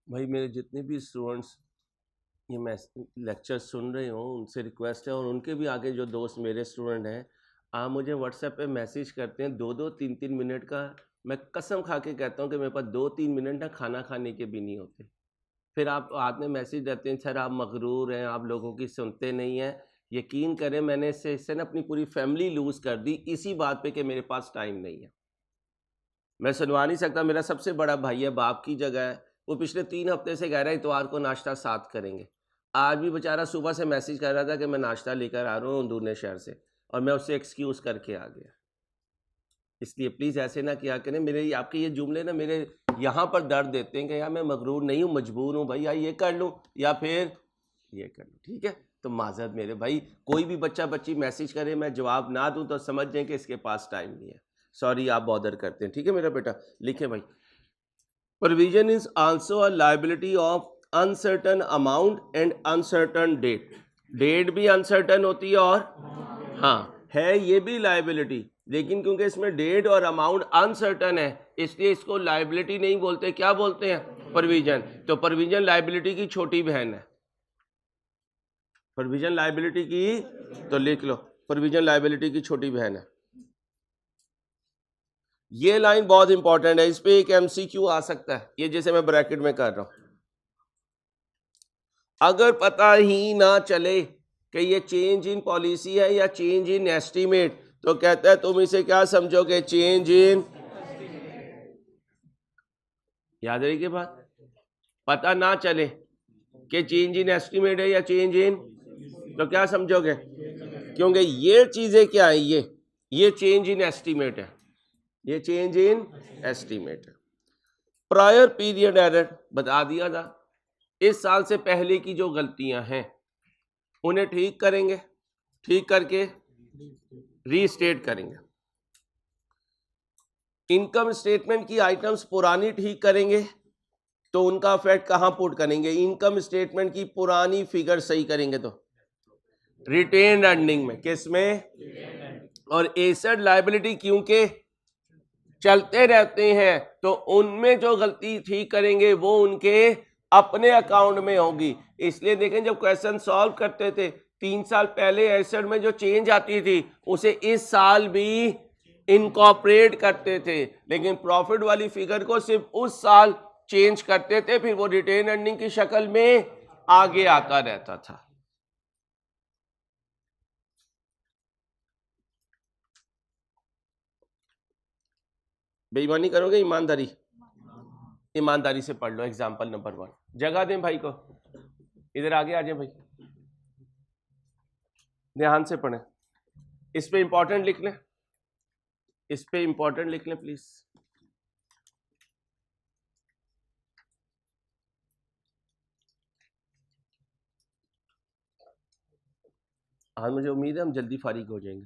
भाई मेरे जितने भी स्टूडेंट्स ये लेक्चर सुन रहे हो उनसे रिक्वेस्ट है, और उनके भी आगे जो दोस्त मेरे स्टूडेंट हैं, आप मुझे व्हाट्सएप पे मैसेज करते हैं 2-2 3-3 मिनट का। मैं कसम खा के कहता हूँ कि मेरे पास 2-3 मिनट ना खाना खाने के भी नहीं होते। फिर आप हाथ में मैसेज देते हैं सर आप मगरूर हैं, आप लोगों की सुनते नहीं हैं। यकीन करें मैंने इससे ना अपनी पूरी फैमिली लूज़ कर दी इसी बात पे कि मेरे पास टाइम नहीं है। मैं सुनवा नहीं सकता। मेरा सबसे बड़ा भाई है, बाप की जगह है, वो पिछले 3 हफ्ते से कह रहा है इतवार को नाश्ता साथ करेंगे। आज भी बेचारा सुबह से मैसेज कर रहा था कि मैं नाश्ता लेकर आ रहा हूँ दूसरे शहर से, और मैं उससे एक्सक्यूज़ करके आ गया। इसलिए प्लीज़ ऐसे ना किया करें। मेरे आपके ये जुमले ना मेरे यहाँ पर दर्द देते हैं कि यार मैं मगरूर नहीं हूँ, मजबूर हूँ भाई, या ये कर लूँ या फिर ये कर लूँ। ठीक है, तो माजरत मेरे भाई, कोई भी बच्चा बच्ची मैसेज करे मैं जवाब ना दूँ तो समझ जाएँ कि इसके पास टाइम नहीं है। सॉरी आप बॉदर करते हैं। ठीक है मेरा बेटा, लिखे भाई। Provision is also a liability of uncertain amount and uncertain date. Date भी अनसर्टन होती है और हाँ है ये भी लायबिलिटी, लेकिन क्योंकि इसमें डेट और अमाउंट अनसर्टन है इसलिए इसको लायबिलिटी नहीं बोलते, क्या बोलते हैं? प्रोविजन। तो प्रोविजन लायबिलिटी की छोटी बहन है। प्रोविजन लायबिलिटी की, तो लिख लो प्रोविजन लायबिलिटी की छोटी बहन है। ये लाइन बहुत इंपॉर्टेंट है, इस पे एक एमसीक्यू आ सकता है, ये जैसे मैं ब्रैकेट में कर रहा हूं। अगर पता ही ना चले कि ये चेंज इन पॉलिसी है या चेंज इन एस्टीमेट, तो कहता है तुम इसे क्या समझोगे, चेंज इन। याद रही बात, पता ना चले कि चेंज इन एस्टीमेट है या चेंज इन, तो क्या समझोगे, क्योंकि ये चीजें क्या है, ये चेंज इन एस्टीमेट है, ये चेंज इन एस्टीमेट है। प्रायर पीरियड एरर बता दिया था, इस साल से पहले की जो गलतियां हैं उन्हें ठीक करेंगे, ठीक करके रीस्टेट करेंगे। इनकम स्टेटमेंट की आइटम्स पुरानी ठीक करेंगे, तो उनका इफेक्ट कहां पुट करेंगे, इनकम स्टेटमेंट की पुरानी फिगर सही करेंगे तो रिटेन अर्निंग में, किसमें, और एसेट लायबिलिटी क्योंकि चलते रहते हैं तो उनमें जो गलती ठीक करेंगे वो उनके अपने अकाउंट में होगी। इसलिए देखें जब क्वेश्चन सॉल्व करते थे 3 साल पहले एसेट में जो चेंज आती थी उसे इस साल भी इनकॉर्पोरेट करते थे, लेकिन प्रॉफिट वाली फिगर को सिर्फ उस साल चेंज करते थे, फिर वो रिटेन अर्निंग की शक्ल में आगे आता रहता था। बेईमानी करोगे, ईमानदारी, ईमानदारी से पढ़ लो। एग्जाम्पल नंबर 1, जगह दें भाई को, इधर आगे आ जाए भाई, ध्यान से पढ़ें, इस पे इंपॉर्टेंट लिख लें, इस पे इंपॉर्टेंट लिख लें प्लीज। आज मुझे उम्मीद है हम जल्दी फारिग हो जाएंगे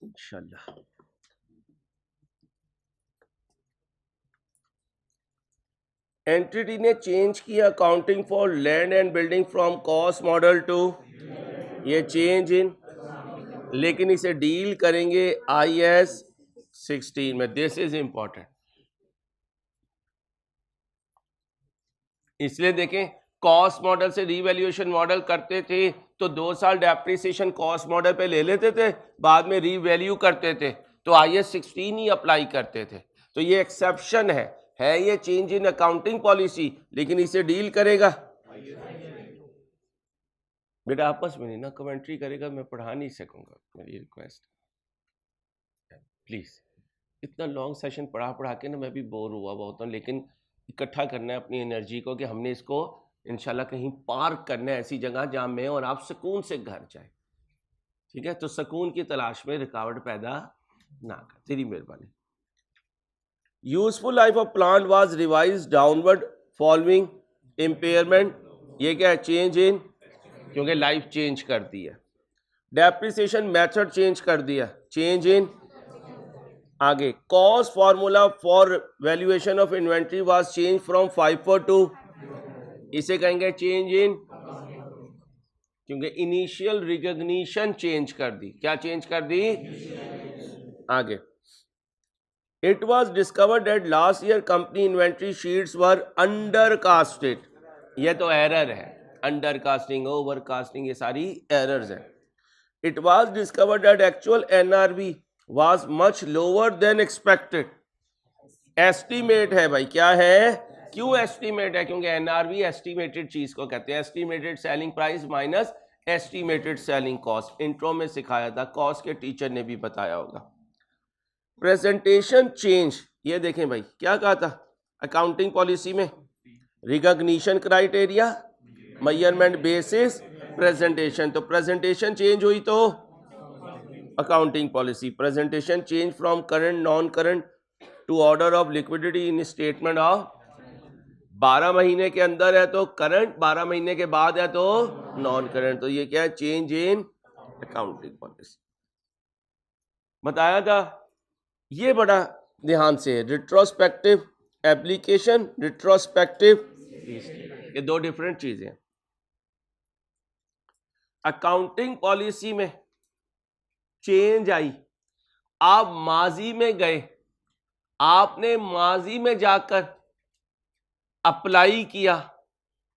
इंशाल्लाह। एंटिटी ने चेंज किया accounting for land and building from cost model to, ये चेंज इन, लेकिन इसे डील करेंगे IAS 16 में, दिस इज इंपॉर्टेंट। इसलिए देखें कॉस्ट मॉडल से रीवैल्यूएशन मॉडल करते थे तो 2 साल डेप्रिसिएशन कॉस्ट मॉडल पे ले लेते थे, बाद में रीवैल्यू करते थे तो IAS 16 ही अप्लाई करते थे। तो ये एक्सेप्शन है ये चेंज इन अकाउंटिंग पॉलिसी, लेकिन इसे डील करेगा बेटा आपस में नहीं ना, कमेंट्री करेगा, मैं पढ़ा नहीं सकूंगा, मेरी रिक्वेस्ट प्लीज। इतना लॉन्ग सेशन पढ़ा के ना मैं भी बोर हुआ बहुत हूँ, लेकिन इकट्ठा करना है अपनी एनर्जी को कि हमने इसको इंशाल्लाह कहीं पार्क करना है, ऐसी जगह जहां मैं और आप सुकून से घर जाए, ठीक है। तो सुकून की तलाश में रुकावट पैदा ना कर, तेरी मेहरबानी। Useful life of plant was revised downward following impairment, ये क्या है, चेंज इन, क्योंकि लाइफ चेंज कर दी है। डेप्रिसिएशन मेथड चेंज कर दिया, चेंज इन। आगे cost formula for valuation of inventory was change from FIFO to, इसे कहेंगे चेंज इन, क्योंकि इनिशियल रिकॉग्निशन चेंज कर दी, क्या चेंज कर दी। आगे it was discovered that last year company inventory sheets were under casted, ये तो एरर है, अंडर कास्टिंग, ओवर कास्टिंग, ये सारी एरर्स हैं। It was discovered that actual NRV was much lower than expected, estimate है भाई, क्या है, क्यों एस्टीमेट है, क्योंकि NRV एस्टीमेटेड चीज को कहते हैं, estimated selling price minus estimated selling cost, intro में सिखाया था, कॉस्ट के टीचर ने भी बताया होगा। प्रेजेंटेशन चेंज, ये देखें भाई क्या कहा था अकाउंटिंग पॉलिसी में, recognition criteria, measurement basis, presentation, तो प्रेजेंटेशन चेंज हुई तो accounting policy, presentation change from current non current to order of liquidity in statement of, 12 महीने के अंदर है तो करंट, 12 महीने के बाद है तो नॉन करंट, तो ये क्या है, चेंज इन अकाउंटिंग पॉलिसी। बताया था ये बड़ा ध्यान से, रिट्रोस्पेक्टिव एप्लीकेशन, रिट्रोस्पेक्टिव, ये 2 डिफरेंट चीजें। अकाउंटिंग पॉलिसी में चेंज आई, आप माजी में गए, आपने माजी में जाकर अप्लाई किया,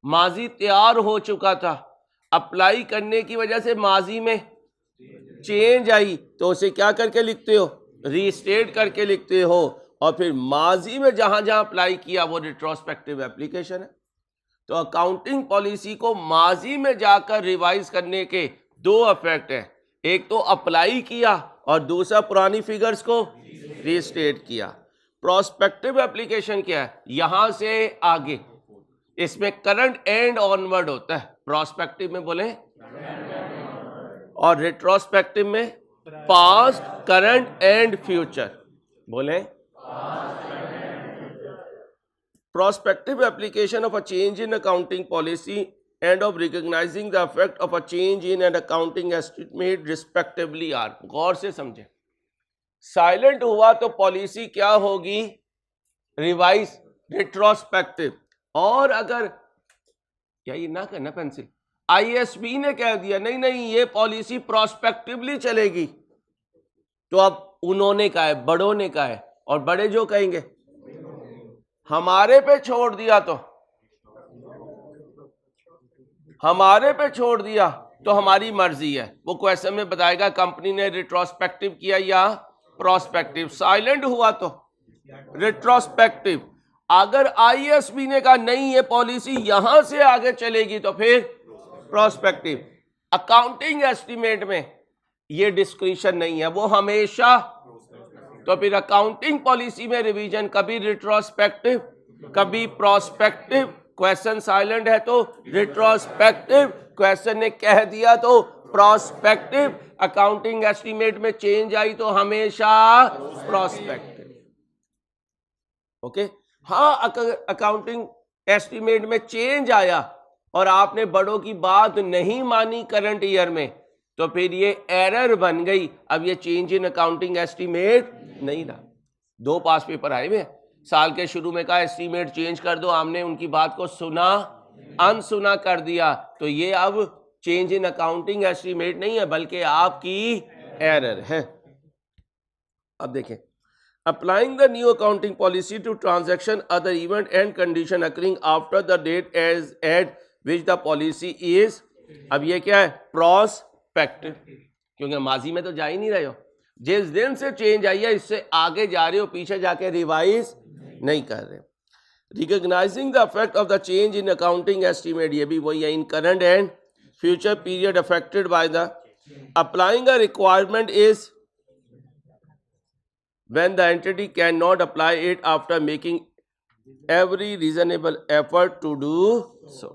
माजी तैयार हो चुका था, अप्लाई करने की वजह से माजी में चेंज आई तो उसे क्या करके लिखते हो, रीस्टेट करके लिखते हो, और फिर माजी में जहां जहां अप्लाई किया वो रिट्रोस्पेक्टिव एप्लीकेशन है। तो अकाउंटिंग पॉलिसी को माजी में जाकर रिवाइज करने के दो इफेक्ट हैं, एक तो अप्लाई किया और दूसरा पुरानी फिगर्स को रीस्टेट किया। प्रोस्पेक्टिव एप्लीकेशन क्या है, यहां से आगे, इसमें करंट एंड ऑनवर्ड होता है। प्रोस्पेक्टिव में बोले, और रिट्रोस्पेक्टिव में पास्ट, करंट एंड फ्यूचर। बोले, prospective application of a change in accounting policy and of recognizing the effect of a change in an accounting estimate respectively are। गौर से समझे, साइलेंट हुआ तो पॉलिसी क्या होगी, रिवाइज, रिट्रोस्पेक्टिव। और अगर यही ना करना पेंसिल, आईएसबी ने कह दिया नहीं नहीं ये पॉलिसी प्रोस्पेक्टिवली चलेगी, तो अब उन्होंने कहा है, बड़ों ने कहा है, और बड़े जो कहेंगे हमारे पे छोड़ दिया, तो हमारे पे छोड़ दिया तो हमारी मर्जी है। वो क्वेश्चन में बताएगा कंपनी ने रिट्रोस्पेक्टिव किया या प्रोस्पेक्टिव। साइलेंट हुआ तो रिट्रोस्पेक्टिव। अगर आईएसबी ने कहा नहीं ये पॉलिसी यहां से आगे चलेगी तो फिर प्रोस्पेक्टिव। अकाउंटिंग एस्टिमेट में ये डिस्क्रिशन नहीं है, वो हमेशा, तो फिर अकाउंटिंग पॉलिसी में रिवीजन कभी रिट्रोस्पेक्टिव कभी प्रोस्पेक्टिव। क्वेश्चन साइलेंट है तो रिट्रोस्पेक्टिव, क्वेश्चन ने कह दिया तो प्रोस्पेक्टिव। अकाउंटिंग एस्टीमेट में चेंज आई तो हमेशा प्रोस्पेक्टिव। ओके, हाँ, अकाउंटिंग एस्टीमेट में चेंज आया और आपने बड़ों की बात नहीं मानी करंट ईयर में, तो फिर ये एरर बन गई। अब ये चेंज इन अकाउंटिंग एस्टीमेट नहीं रहा। दो पास पेपर आए हुए, साल के शुरू में कहा एस्टीमेट चेंज कर दो, हमने उनकी बात को सुना, अनसुना कर दिया, तो ये अब चेंज इन अकाउंटिंग एस्टीमेट नहीं है बल्कि आपकी एरर है। अब देखें, applying the new accounting policy to transaction, other event and condition occurring after the date as at which the policy is। अब ये क्या है, प्रोस्पेक्टिव, क्योंकि माजी में तो जा ही नहीं रहे हो, जिस दिन से चेंज आई है इससे आगे जा रहे हो, पीछे जाके रिवाइज नहीं कर रहे। Recognising the effect of the change in accounting estimate, ये भी वही है, in current and future period affected by the applying a requirement is when the entity cannot apply it after making every reasonable effort to do so।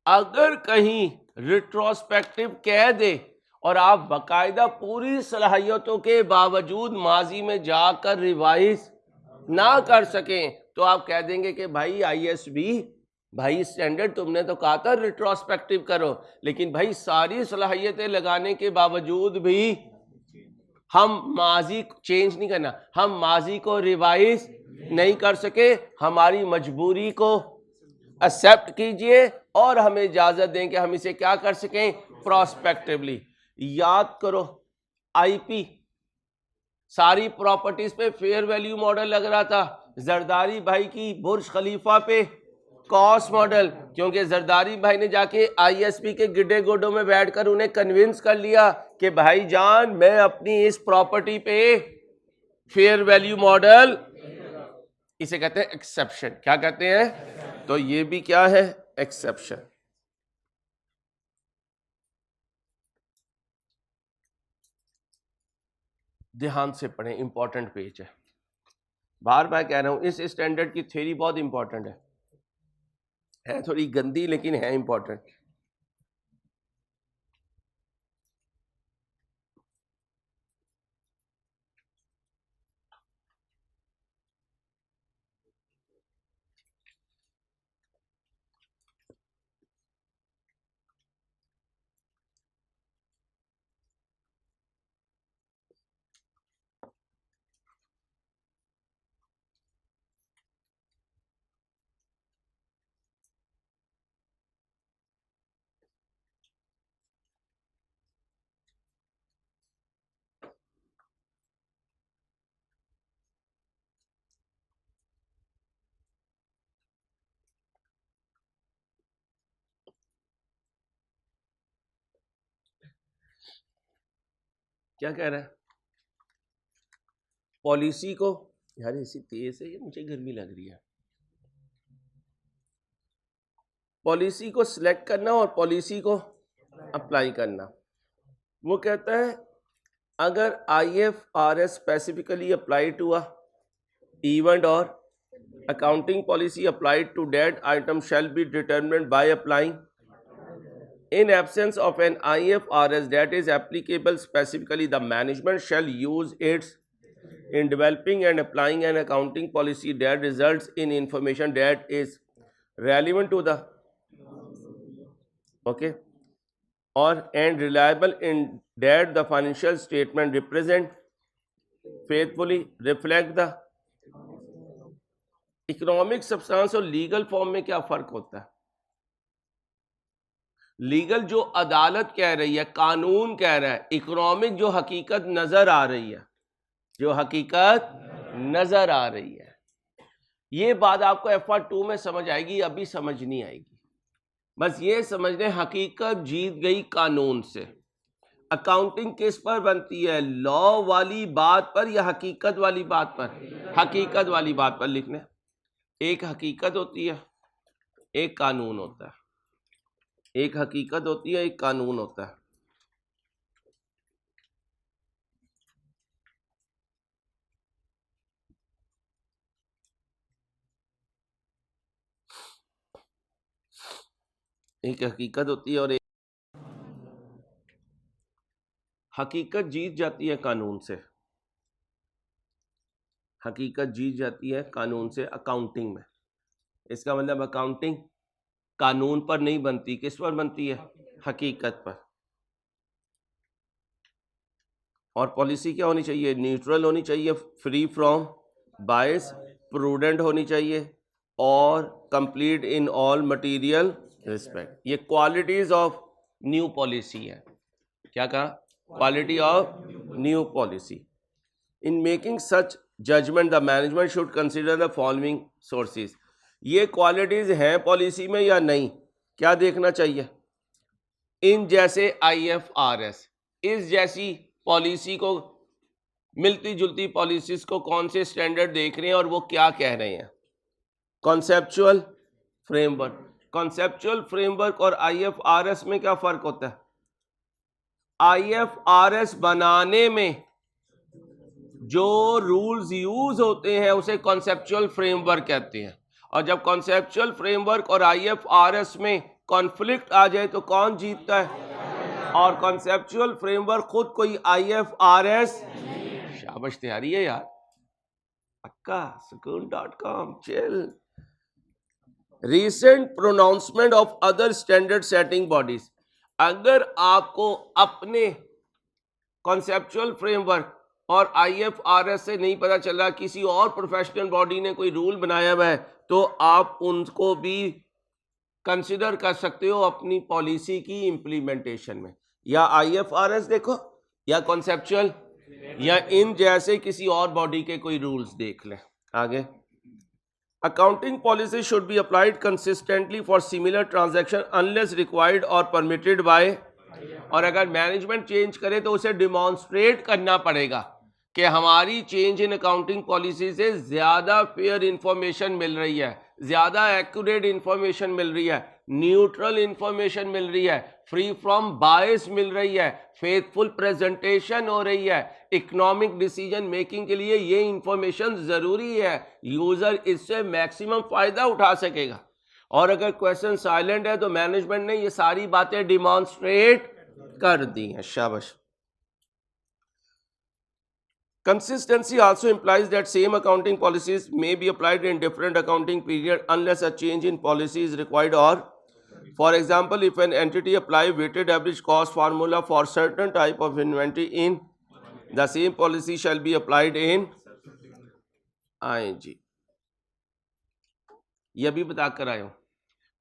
अगर कहीं रिट्रोस्पेक्टिव कह दे और आप बाकायदा पूरी सलाहियतों के बावजूद माजी में जाकर रिवाइज ना कर सकें, तो आप कह देंगे कि भाई आईएसबी, भाई स्टैंडर्ड तुमने तो कहा था रिट्रोस्पेक्टिव करो, लेकिन भाई सारी सलाहियतें लगाने के बावजूद भी हम माजी चेंज नहीं करना, हम माजी को रिवाइज नहीं कर सके, हमारी मजबूरी को एक्सेप्ट कीजिए और हमें इजाजत दें कि हम इसे क्या कर सकें, प्रोस्पेक्टिवली। याद करो, आईपी सारी प्रॉपर्टीज पे फेयर वैल्यू मॉडल लग रहा था, जरदारी भाई की बुर्ज खलीफा पे कॉस्ट मॉडल, क्योंकि जरदारी भाई ने जाके आईएसपी के गिड्डे गोडों में बैठकर उन्हें कन्विंस कर लिया कि भाईजान मैं अपनी इस प्रॉपर्टी पे फेयर वैल्यू मॉडल, इसे कहते हैं एक्सेप्शन। क्या कहते हैं, तो ये भी क्या है, एक्सेप्शन। ध्यान से पढ़ें, इंपॉर्टेंट पेज है, बार बार कह रहा हूं, इस स्टैंडर्ड की थ्योरी बहुत इंपॉर्टेंट है थोड़ी गंदी लेकिन है इंपॉर्टेंट। क्या कह रहा है? पॉलिसी को, यार इसी तेज है, मुझे गर्मी लग रही है। पॉलिसी को सिलेक्ट करना और पॉलिसी को अप्लाई करना। वो कहता है अगर IFRS specifically apply to a event और accounting policy applied to that item shall be determined by applying. In absence of an IFRS that is applicable specifically, the management shall use its in developing and applying an accounting policy that results in information that is relevant to the or and reliable in that the financial statement represent faithfully reflect the economic substance और लीगल फॉर्म में क्या फर्क होता है? लीगल जो अदालत कह रही है, कानून कह रहा है, इकोनॉमिक जो हकीकत नजर आ रही है, जो हकीकत नजर आ रही है। ये बात आपको FR2 में समझ आएगी, अभी समझ नहीं आएगी। बस ये समझ लें हकीकत जीत गई कानून से। अकाउंटिंग किस पर बनती है? लॉ वाली बात पर या हकीकत वाली बात पर? हकीकत वाली बात पर लिखने। एक हकीकत होती है, एक कानून होता है। एक हकीकत होती है, एक कानून होता है। एक हकीकत होती है और एक हकीकत जीत जाती है कानून से। हकीकत जीत जाती है कानून से अकाउंटिंग में। इसका मतलब अकाउंटिंग कानून पर नहीं बनती, किस पर बनती है? हकीकत पर। और पॉलिसी क्या होनी चाहिए? न्यूट्रल होनी चाहिए, फ्री फ्रॉम बायस, प्रूडेंट होनी चाहिए और complete in all material respect. ये क्वालिटीज ऑफ न्यू पॉलिसी है। क्या कहा? Quality of new policy. In making such judgement the management should consider the following sources. ये क्वालिटीज हैं पॉलिसी में या नहीं, क्या देखना चाहिए? इन जैसे IFRS, इस जैसी पॉलिसी को, मिलती जुलती पॉलिसीज को कौन से स्टैंडर्ड देख रहे हैं और वो क्या कह रहे हैं? Conceptual framework. कॉन्सेप्चुअल फ्रेमवर्क और IFRS में क्या फर्क होता है? IFRS बनाने में जो रूल्स यूज होते हैं उसे कॉन्सेप्चुअल फ्रेमवर्क कहते हैं। और जब कॉन्सेप्चुअल फ्रेमवर्क और IFRS में कॉन्फ्लिक्ट आ जाए तो कौन जीतता है? और कॉन्सेप्चुअल फ्रेमवर्क खुद कोई IFRS। शाबाश, तैयारी है यार। पक्का सुकून.com chill. Recent pronouncement of other standard setting bodies. अगर आपको अपने कॉन्सेप्चुअल फ्रेमवर्क और IFRS से नहीं पता चल रहा, किसी और प्रोफेशनल बॉडी ने कोई रूल बनाया हुआ है, तो आप उनको भी कंसिडर कर सकते हो अपनी पॉलिसी की इंप्लीमेंटेशन में। या IFRS देखो या कॉन्सेप्चुअल या इन जैसे किसी और बॉडी के कोई रूल्स देख लें। आगे, accounting policy should be applied consistently for similar transaction unless required और परमिटेड बाय। और अगर मैनेजमेंट चेंज करे तो उसे डिमॉन्स्ट्रेट करना पड़ेगा कि हमारी चेंज इन अकाउंटिंग पॉलिसी से ज्यादा फेयर इंफॉर्मेशन मिल रही है, ज्यादा एक्यूरेट इंफॉर्मेशन मिल रही है, न्यूट्रल इंफॉर्मेशन मिल रही है, फ्री फ्रॉम बायस मिल रही है, फेथफुल प्रेजेंटेशन हो रही है। इकोनॉमिक डिसीजन मेकिंग के लिए ये इंफॉर्मेशन जरूरी है, यूजर इससे मैक्सिमम फायदा उठा सकेगा। और अगर क्वेश्चन साइलेंट है तो मैनेजमेंट ने ये सारी बातें डिमॉन्स्ट्रेट कर दी हैं। शाबाश। Consistency also implies that same accounting policies may be applied in different accounting period unless a change in policy is required. Or, for example, if an entity apply weighted average cost formula for certain type of inventory in the same policy shall be applied in ING. ये भी बता कर आए हूं,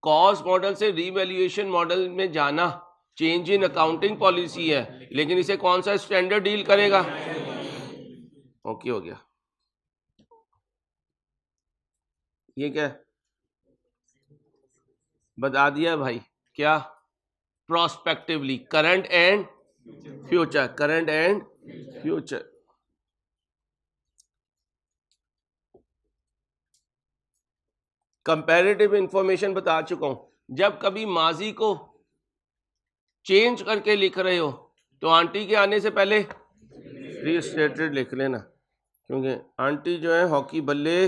कॉस्ट मॉडल से रीवैल्यूएशन मॉडल में जाना चेंज इन अकाउंटिंग पॉलिसी है, लेकिन इसे कौन सा स्टैंडर्ड डील करेगा? ओके हो गया। ये क्या बता दिया भाई? क्या? Prospectively, current and future, current and future. Comparative information बता चुका हूं। जब कभी माजी को चेंज करके लिख रहे हो तो आंटी के आने से पहले रीस्टेटेड लिख लेना, क्योंकि आंटी जो है हॉकी बल्ले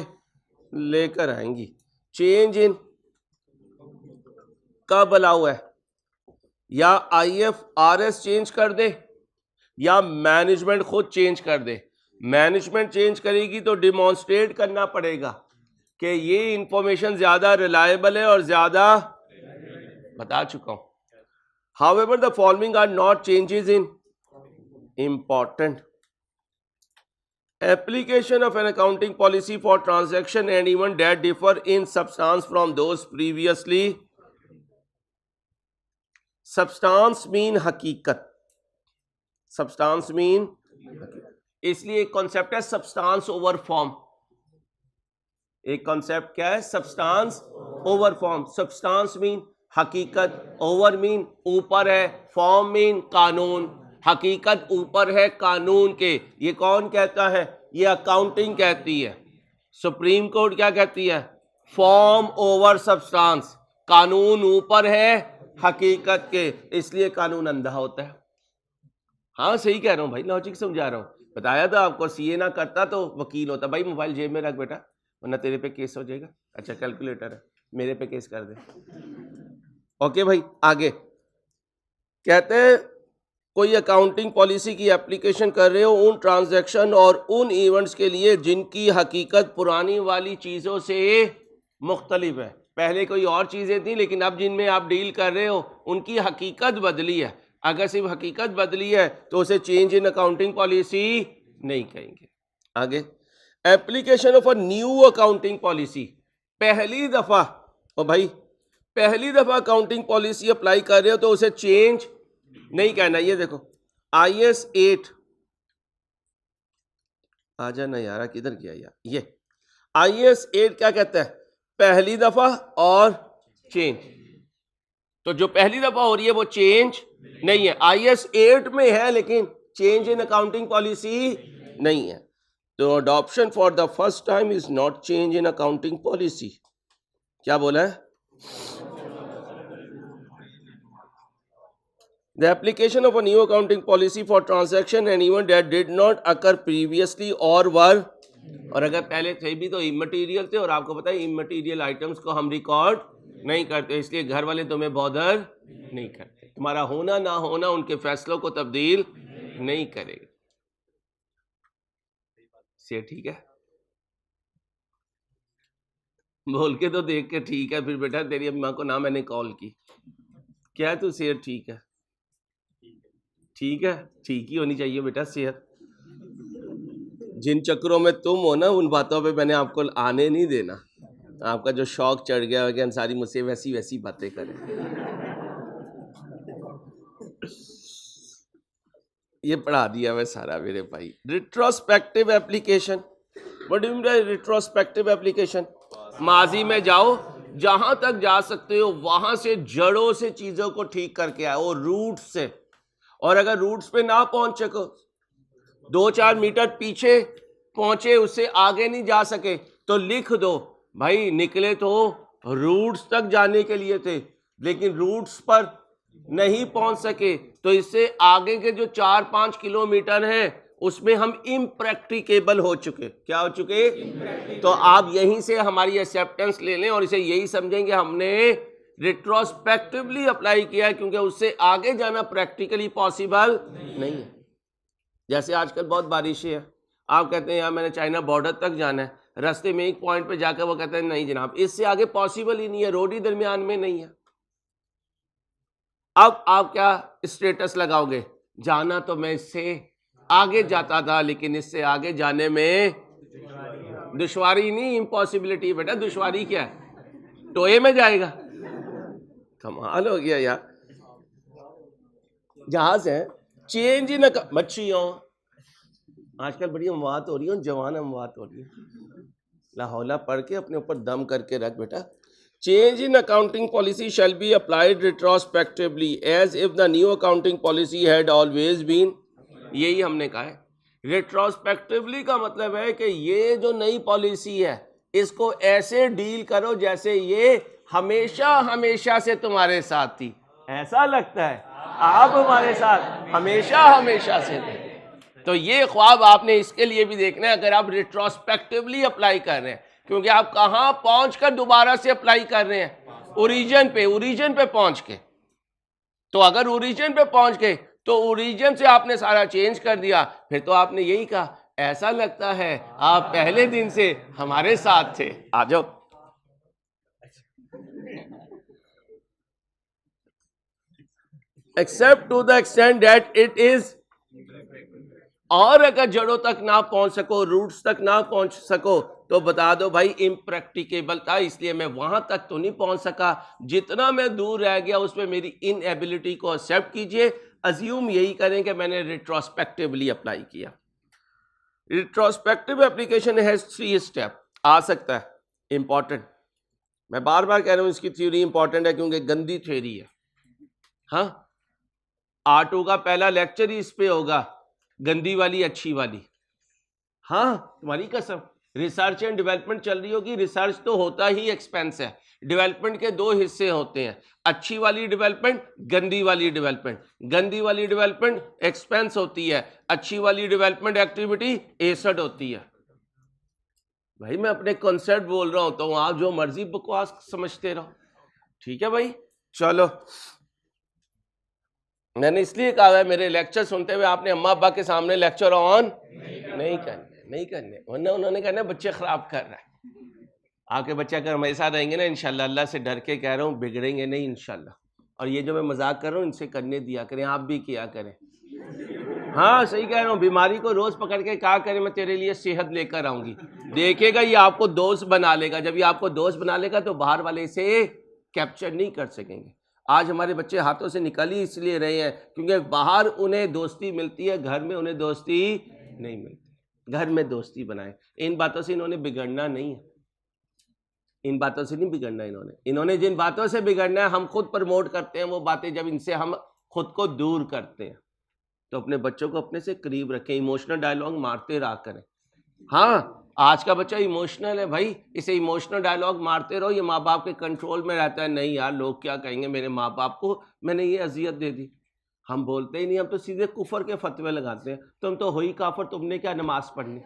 लेकर आएंगी। चेंज इन कब अलाउ है? या IFRS चेंज कर दे या मैनेजमेंट खुद चेंज कर दे। मैनेजमेंट चेंज करेगी तो डिमॉन्स्ट्रेट करना पड़ेगा कि ये इंफॉर्मेशन ज्यादा रिलायबल है और ज्यादा, बता चुका हूं। However, the following are not changes in important. Application of an accounting policy for transaction and event that differ in substance from those previously. Substance mean हकीकत, substance mean, इसलिए एक कॉन्सेप्ट है substance over form। एक कॉन्सेप्ट क्या है? substance over form। substance mean हकीकत, ओवर मीन ऊपर है, फॉर्म मीन कानून। हकीकत ऊपर है कानून के। ये कौन कहता है? ये अकाउंटिंग कहती है। सुप्रीम कोर्ट क्या कहती है? Form over substance. कानून ऊपर है हकीकत के, इसलिए कानून अंधा होता है। हाँ सही कह रहा हूं भाई, लॉजिक समझा रहा हूं। बताया था आपको, सीए ना करता तो वकील होता। भाई मोबाइल जेब में रख बेटा, वरना तेरे पे केस हो जाएगा। अच्छा कैलकुलेटर है, मेरे पे केस कर दे। ओके भाई, आगे कहते हैं कोई अकाउंटिंग पॉलिसी की एप्लीकेशन कर रहे हो उन ट्रांजैक्शन और उन इवेंट्स के लिए जिनकी हकीकत पुरानी वाली चीज़ों से मुख्तलिफ है। पहले कोई और चीज़ें थी, लेकिन अब जिनमें आप डील कर रहे हो उनकी हकीकत बदली है। अगर सिर्फ हकीकत बदली है तो उसे चेंज इन अकाउंटिंग पॉलिसी नहीं कहेंगे। आगे, application of a new accounting policy. पहली दफ़ा, ओ भाई पहली दफा अकाउंटिंग पॉलिसी अप्लाई कर रहे हो तो उसे चेंज नहीं कहना। ये देखो IS 8, आ जाना यार, किधर गया यार? ये IS 8 क्या कहता है? पहली दफा और चेंज। तो जो पहली दफा हो रही है वो चेंज नहीं है। IS 8 में है लेकिन चेंज इन अकाउंटिंग पॉलिसी नहीं है। तो adoption for the first time is not change in accounting policy. क्या बोला है? The application of a new accounting policy for transaction and event that did not occur previously or were, और अगर पहले थे भी तो इमटेरियल थे, और आपको पता है इमटेरियल आइटम्स को हम रिकॉर्ड नहीं करते, इसलिए घर वाले तुम्हें बॉदर नहीं करते। तुम्हारा होना ना होना उनके फैसलों को तब्दील नहीं करेगा। से ठीक है, बोल के तो देख के ठीक है। फिर बेटा तेरी अम्मा को ना मैंने कॉल की, क्या तू शेर ठीक है? ठीक है, ठीक ही होनी चाहिए बेटा सेहत। जिन चक्रों में तुम हो ना, उन बातों पे मैंने आपको आने नहीं देना। आपका जो शौक चढ़ गया है कि अंसारी मुझसे वैसी वैसी बातें करें। ये पढ़ा दिया मैं सारा मेरे भाई। Retrospective application. What do you mean by retrospective application? माजी में जाओ, जहां तक जा सकते हो वहां से जड़ों से चीजों को ठीक करके आओ, रूट से। और अगर रूट्स पे ना पहुंच सको, 2-4 मीटर पीछे पहुंचे, उससे आगे नहीं जा सके, तो लिख दो भाई निकले तो रूट्स तक जाने के लिए थे, लेकिन रूट्स पर नहीं पहुंच सके, तो इससे आगे के जो 4-5 किलोमीटर हैं उसमें हम इम्प्रैक्टिकेबल हो चुके। क्या हो चुके? तो आप यहीं से हमारी एक्सेप्टेंस ले लें और इसे यही समझेंगे हमने रिट्रोस्पेक्टिवली अप्लाई किया है, क्योंकि उससे आगे जाना प्रैक्टिकली पॉसिबल नहीं है। जैसे आजकल बहुत बारिशें हैं, आप कहते हैं यार मैंने चाइना बॉर्डर तक जाना है, रास्ते में एक पॉइंट पे जाकर वो कहते हैं नहीं जनाब इससे आगे पॉसिबल ही नहीं है, रोड ही दरमियान में नहीं है। अब आप क्या स्टेटस लगाओगे? जाना तो मैं इससे आगे जाता था, लेकिन इससे आगे जाने में दुश्वारी नहीं, इम्पॉसिबिलिटी। बेटा दुश्वारी क्या है? टोए में जाएगा। कमाल हो गया यार। जहाज है, चेंज इन मच्छियों। आजकल बड़ी अमवात हो रही है, जवान अमवात हो रही है। लाहौला पढ़ के अपने ऊपर दम करके रख बेटा। Change in accounting policy shall be applied retrospectively as if the new accounting policy had always been. यही हमने कहा है। रेट्रोस्पेक्टिवली का मतलब है कि ये जो नई पॉलिसी है इसको ऐसे डील करो जैसे ये हमेशा हमेशा से तुम्हारे साथ थी। ऐसा लगता है आप हमारे साथ हमेशा हमेशा से थे। तो ये ख्वाब आपने इसके लिए भी देखना है अगर आप रेट्रोस्पेक्टिवली अप्लाई कर रहे हैं, क्योंकि आप कहां पहुंचकर दोबारा से अप्लाई कर रहे हैं, ओरिजिन पे पहुंच के। तो अगर ओरिजिन पे पहुंच गए तो ओरिजिन से आपने सारा चेंज कर दिया, फिर तो आपने यही कहा ऐसा लगता है आप पहले दिन से हमारे साथ थे। आ जाओ। Except to the extent that it is, और अगर जड़ों तक ना पहुंच सको, रूट्स तक ना पहुंच सको, तो बता दो भाई इम्प्रैक्टिकेबल था, इसलिए मैं वहां तक तो नहीं पहुंच सका, जितना मैं दूर रह गया उसमें मेरी इनएबिलिटी को एक्सेप्ट कीजिए। अज्यूम यही करें कि मैंने रिट्रोस्पेक्टिवली अप्लाई किया। Retrospective application has 3 step. आ सकता है, इंपॉर्टेंट, मैं बार बार कह रहा हूं इसकी थ्योरी इंपॉर्टेंट है क्योंकि गंदी थ्योरी है। हाँ, R2 का पहला लेक्चर ही इस पे होगा, गंदी वाली अच्छी वाली। हाँ, तुम्हारी कसम। रिसर्च एंड डेवलपमेंट चल रही होगी, रिसर्च तो होता ही एक्सपेंस है। डेवलपमेंट के 2 हिस्से होते हैं, अच्छी वाली डेवलपमेंट, गंदी वाली डेवलपमेंट। गंदी वाली डेवलपमेंट एक्सपेंस होती है, अच्छी वाली डेवलपमेंट एक्टिविटी एसेट होती है। भाई मैं अपने कॉन्सेप्ट बोल रहा हूं तो आप जो मर्जी बकवास समझते रहो, ठीक है भाई। चलो, मैंने इसलिए कहा है मेरे लेक्चर सुनते हुए आपने अम्मा अब्बा के सामने लेक्चर ऑन नहीं करने, वरना उन्होंने कहना बच्चे खराब कर रहा है। आपके बच्चे अगर हमारे साथ रहेंगे ना इंशाल्लाह, अल्लाह से डर के कह रहा हूँ, बिगड़ेंगे नहीं इंशाल्लाह। और ये जो मैं मजाक कर रहा हूँ इनसे करने दिया करें, आप भी किया करें। हाँ सही कह रहा हूँ, बीमारी को रोज पकड़ के कहा करें मैं तेरे लिए सेहत लेकर आऊंगी, देखेगा ये आपको दोस्त बना लेगा। जब ये आपको दोस्त बना लेगा तो बाहर वाले इसे कैप्चर नहीं कर सकेंगे। आज हमारे बच्चे हाथों से निकल ही इसलिए रहे हैं क्योंकि बाहर उन्हें दोस्ती मिलती है, घर में उन्हें दोस्ती नहीं मिलती। घर में दोस्ती बनाए। इन बातों से इन्होंने बिगड़ना नहीं है, इन बातों से नहीं बिगड़ना। इन्होंने जिन बातों से बिगड़ना है हम खुद प्रमोट करते हैं वो बातें, जब इनसे हम खुद को दूर करते हैं। तो अपने बच्चों को अपने से करीब रखें, इमोशनल डायलॉग मारते रहा करें। हाँ, आज का बच्चा इमोशनल है भाई, इसे इमोशनल डायलॉग मारते रहो, ये माँ बाप के कंट्रोल में रहता है। नहीं यार, लोग क्या कहेंगे, मेरे माँ बाप को मैंने ये अजियत दे दी। हम बोलते ही नहीं, हम तो सीधे कुफर के फतवे लगाते हैं, तुम तो हो ही काफर, तुमने क्या नमाज पढ़नी।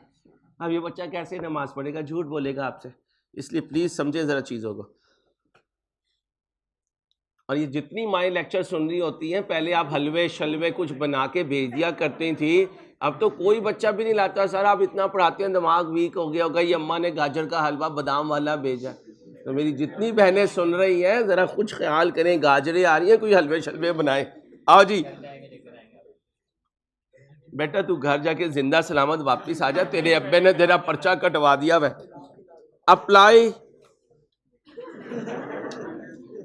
अब ये बच्चा कैसे नमाज पढ़ेगा, झूठ बोलेगा आपसे। इसलिए प्लीज समझे जरा चीजों को। और ये जितनी माएँ लेक्चर सुन रही होती हैं, पहले आप हलवे शलवे कुछ बना के भेज दिया करती थी, अब तो कोई बच्चा भी नहीं लाता। सर आप इतना पढ़ाते हैं दिमाग वीक हो गया होगा, ये अम्मा ने गाजर का हलवा बादाम वाला भेजा। तो मेरी जितनी बहनें सुन रही हैं जरा कुछ ख्याल करें, गाजरें आ रही हैं, कोई हलवे शलवे बनाए। आओ जी बेटा, तू घर जाके जिंदा सलामत वापिस आ जा, तेरे अब्बे ने तेरा पर्चा कटवा दिया। वह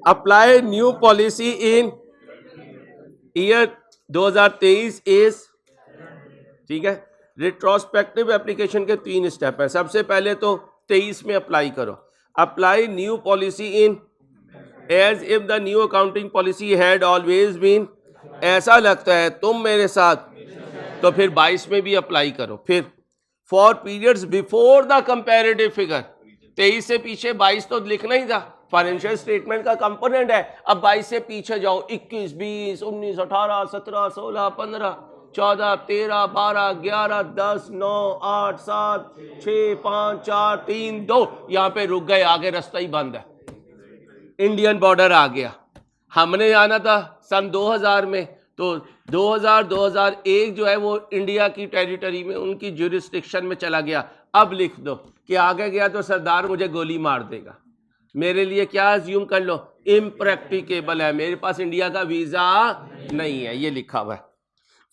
apply new policy in year 2023 is, ठीक है। रिट्रोस्पेक्टिव एप्लीकेशन के 3 स्टेप है। सबसे पहले तो 23 में अप्लाई करो। Apply new policy in as if the new accounting policy had always been, ऐसा लगता है तुम मेरे साथ, तो फिर 22 में भी अप्लाई करो। फिर for periods before the comparative figure, 23 से पीछे 22 तो लिखना ही था, फाइनेंशियल स्टेटमेंट का कंपोनेंट है। अब 22 से पीछे जाओ, 21, 20, 19, 18, 17, 16, 15, 14, 13, 12, 11, 10, 9, 8, 7, 6, 5, 4, 3, 2, यहाँ पे रुक गए, आगे रास्ता ही बंद है। इंडियन बॉर्डर आ गया। हमने आना था सन 2000 में, तो 2001 जो है वो इंडिया की टेरिटरी में, उनकी ज्यूरिस्डिक्शन में चला गया। अब लिख दो कि आगे गया तो सरदार मुझे गोली मार देगा। मेरे लिए क्या अज्यूम कर लो, इम्प्रैक्टिकेबल है, मेरे पास इंडिया का वीजा नहीं है, ये लिखा हुआ है।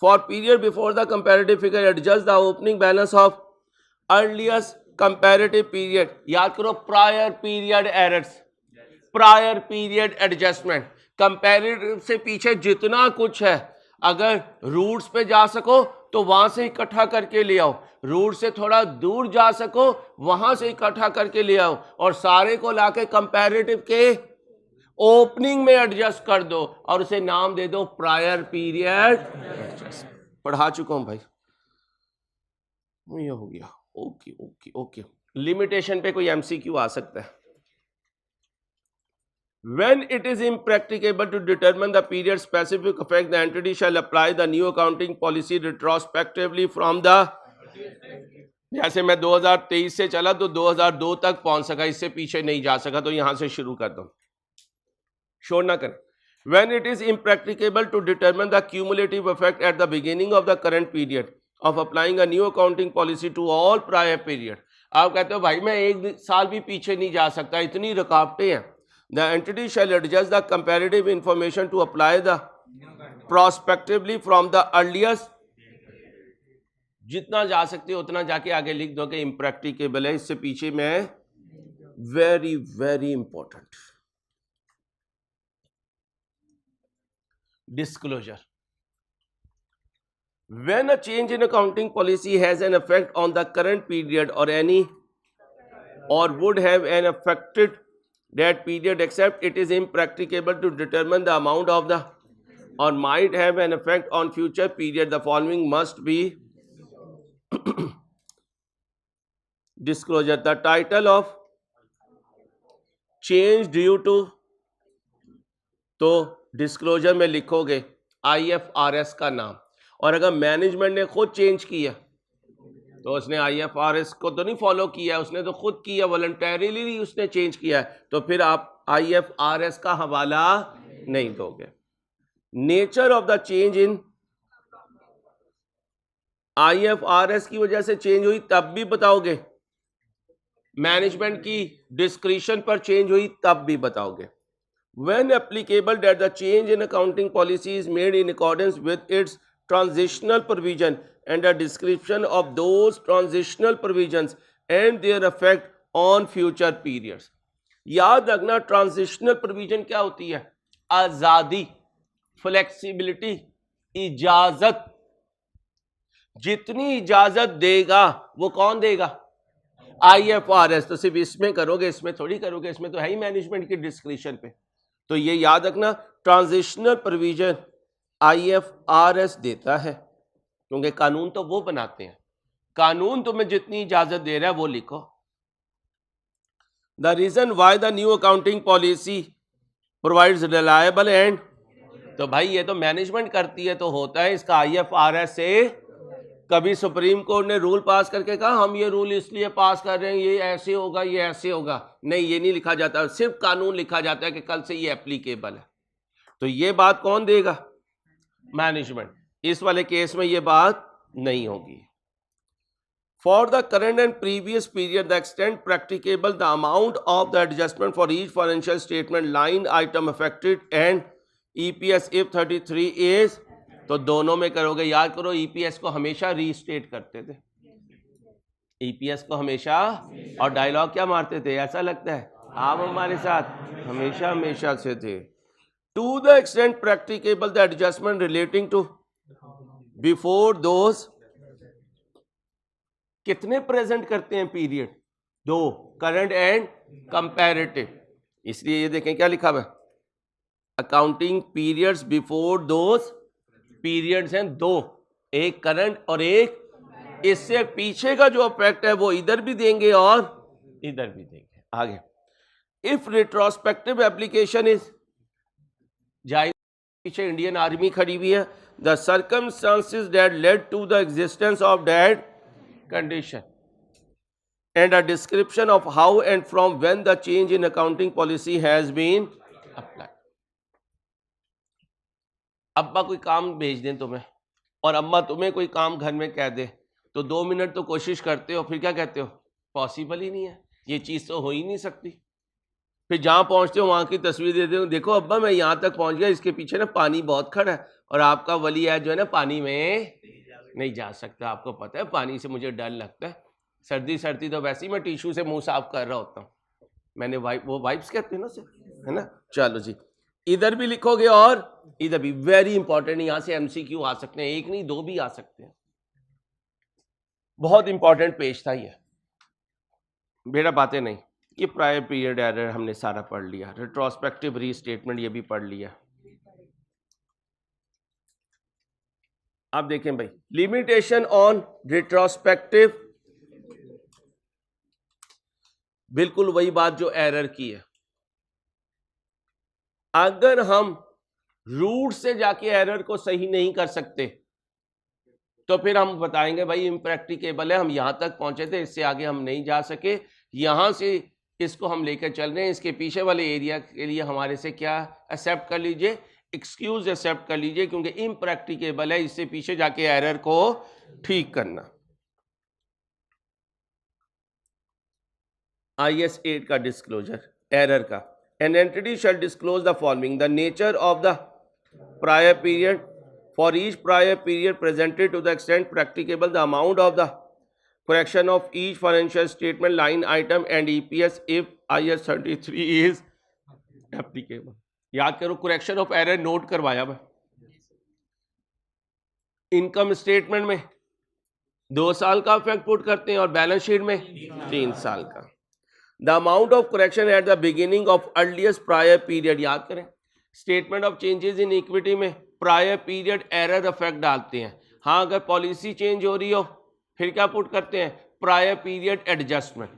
For period before the comparative figure adjust the opening balance of earliest comparative period. याद करो, prior period errors, prior period adjustment. Comparative से पीछे जितना कुछ है, अगर रूट्स पे जा सको तो वहां से इकट्ठा करके ले आओ, रूट से थोड़ा दूर जा सको वहां से इकट्ठा करके ले आओ, और सारे को लाके कंपैरेटिव के ओपनिंग में एडजस्ट कर दो और उसे नाम दे दो प्रायर पीरियड एडजस्टमेंट। पढ़ा चुका हूं भाई, ये हो गया। ओके ओके ओके, लिमिटेशन पे कोई एमसीक्यू आ सकता है। When it is impracticable to determine the period specific effect, the entity shall apply the new accounting policy retrospectively from the, जैसे मैं 2023 से चला तो 2002 तक पहुंच सका, इससे पीछे नहीं जा सका, तो यहां से शुरू कर दो, शोर ना करें। When it is impracticable to determine the cumulative effect at the beginning of the current period of applying a new accounting policy to all prior period, आप कहते हो भाई मैं एक साल भी पीछे नहीं जा सकता, इतनी रुकावटें हैं। The entity shall adjust the comparative information to apply the prospectively from the earliest, जितना जा सकते हो उतना जाके आगे लिख दो कि इम्प्रैक्टिकेबल है, इससे पीछे में very very important disclosure. When a change in accounting policy has an effect on the current period or any or would have an affected that period except it is impracticable to determine the amount of the or might have an effect on future period, the following must be disclosure. The title of change due to, तो डिस्क्लोजर में लिखोगे IFRS का नाम, और अगर मैनेजमेंट ने खुद चेंज किया तो उसने IFRS को तो नहीं फॉलो किया, उसने तो खुद किया, वॉलंटरीली उसने चेंज किया है, तो फिर आप IFRS का हवाला नहीं दोगे। Nature of the change in IFRS की वजह से चेंज हुई तब भी बताओगे, मैनेजमेंट की डिस्क्रिशन पर चेंज हुई तब भी बताओगे। When applicable, that the change in accounting policy is made in accordance with its transitional provision and a description of those transitional provisions and their effect on future periods. याद रखना ट्रांजिशनल प्रोविजन क्या होती है? आजादी, फ्लेक्सिबिलिटी, इजाजत। जितनी इजाजत देगा वो कौन देगा? IFRS। तो सिर्फ इसमें करोगे, इसमें थोड़ी करोगे, इसमें तो है ही मैनेजमेंट की डिस्क्रिशन पे। तो ये याद रखना, ट्रांजिशनल प्रोविजन IFRS देता है, क्योंकि कानून तो वो बनाते हैं, कानून तुम्हें जितनी इजाजत दे रहा है वो लिखो। The reason why the new accounting policy provides reliable and, तो भाई ये तो मैनेजमेंट करती है तो होता है, इसका IFRS से कभी सुप्रीम कोर्ट ने रूल पास करके कहा हम ये रूल इसलिए पास कर रहे हैं, ये ऐसे होगा, ये ऐसे होगा, नहीं, ये नहीं लिखा जाता, सिर्फ कानून लिखा जाता है कि कल से ये एप्लीकेबल है। तो ये बात कौन देगा? मैनेजमेंट। इस वाले केस में ये बात नहीं होगी। For the current and previous period the extent practicable the amount of the adjustment for each financial statement line item affected and EPS if 33 is, तो दोनों में करोगे। याद करो EPS को हमेशा रीस्टेट करते थे, EPS को हमेशा, और डायलॉग क्या मारते थे? ऐसा लगता है आप हमारे साथ हमेशा हमेशा से थे। To the extent practicable the adjustment relating to before those, कितने प्रेजेंट करते हैं पीरियड? 2, current and comparative. इसलिए ये देखें क्या लिखा हुआ है, accounting periods before those, periods हैं 2, एक करंट और एक, इससे पीछे का जो इफेक्ट है वो इधर भी देंगे और इधर भी देंगे। आगे, इफ रिट्रोस्पेक्टिव एप्लीकेशन इज, जाए पीछे इंडियन आर्मी खड़ी हुई है, the circumstances that led to the existence of that condition and a description of how and from when the change in accounting policy has been applied. अब्बा कोई काम भेज दें तुम्हें और अम्मा तुम्हें कोई काम घर में कह दे, तो 2 मिनट तो कोशिश करते हो, फिर क्या कहते हो? पॉसिबल ही नहीं है, ये चीज़ तो हो ही नहीं सकती। फिर जहाँ पहुँचते हो वहाँ की तस्वीर देते हो, देखो अब्बा मैं यहाँ तक पहुँच गया, इसके पीछे ना पानी बहुत खड़ा है और आपका वली है जो है ना पानी में नहीं जा सकता, आपको पता है पानी से मुझे डर लगता है, सर्दी सर्दी तो वैसे ही मैं टिश्यू से मुंह साफ कर रहा होता हूँ, मैंने वो वाइप्स कहते हैं ना उसे, है ना। चलो जी, इधर भी लिखोगे और इधर भी, वेरी इंपॉर्टेंट, यहां से MCQ आ सकते हैं, 1 नहीं 2 भी आ सकते हैं, बहुत इंपॉर्टेंट पेज था ये, बेटा बातें नहीं। ये प्रायर पीरियड एरर हमने सारा पढ़ लिया, रिट्रोस्पेक्टिव रीस्टेटमेंट ये भी पढ़ लिया। आप देखें भाई, लिमिटेशन ऑन रिट्रोस्पेक्टिव, बिल्कुल वही बात जो एरर की है। अगर हम रूट से जाके एरर को सही नहीं कर सकते तो फिर हम बताएंगे भाई इम्प्रैक्टिकेबल है, हम यहां तक पहुंचे थे, इससे आगे हम नहीं जा सके, यहां से इसको हम लेकर चल रहे हैं, इसके पीछे वाले एरिया के लिए हमारे से क्या एक्सेप्ट कर लीजिए, एक्सक्यूज एक्सेप्ट कर लीजिए, क्योंकि इम्प्रैक्टिकेबल है इससे पीछे जाके एरर को ठीक करना। IS 8 का डिस्क्लोजर एरर का, an entity shall disclose the following, the nature of the prior period for each prior period presented to the extent practicable, the amount of the correction of each financial statement line item and EPS if IS 33 is applicable। याद करो, correction of error नोट करवाया मैं इनकम स्टेटमेंट में 2 साल का इफेक्ट पुट करते हैं और बैलेंस शीट में 3 साल का। The amount of correction at the beginning of earliest prior period, याद करें statement of changes in equity में प्रायर पीरियड एरर इफेक्ट डालते हैं। हाँ, अगर पॉलिसी चेंज हो रही हो फिर क्या पुट करते हैं, प्रायर पीरियड एडजस्टमेंट।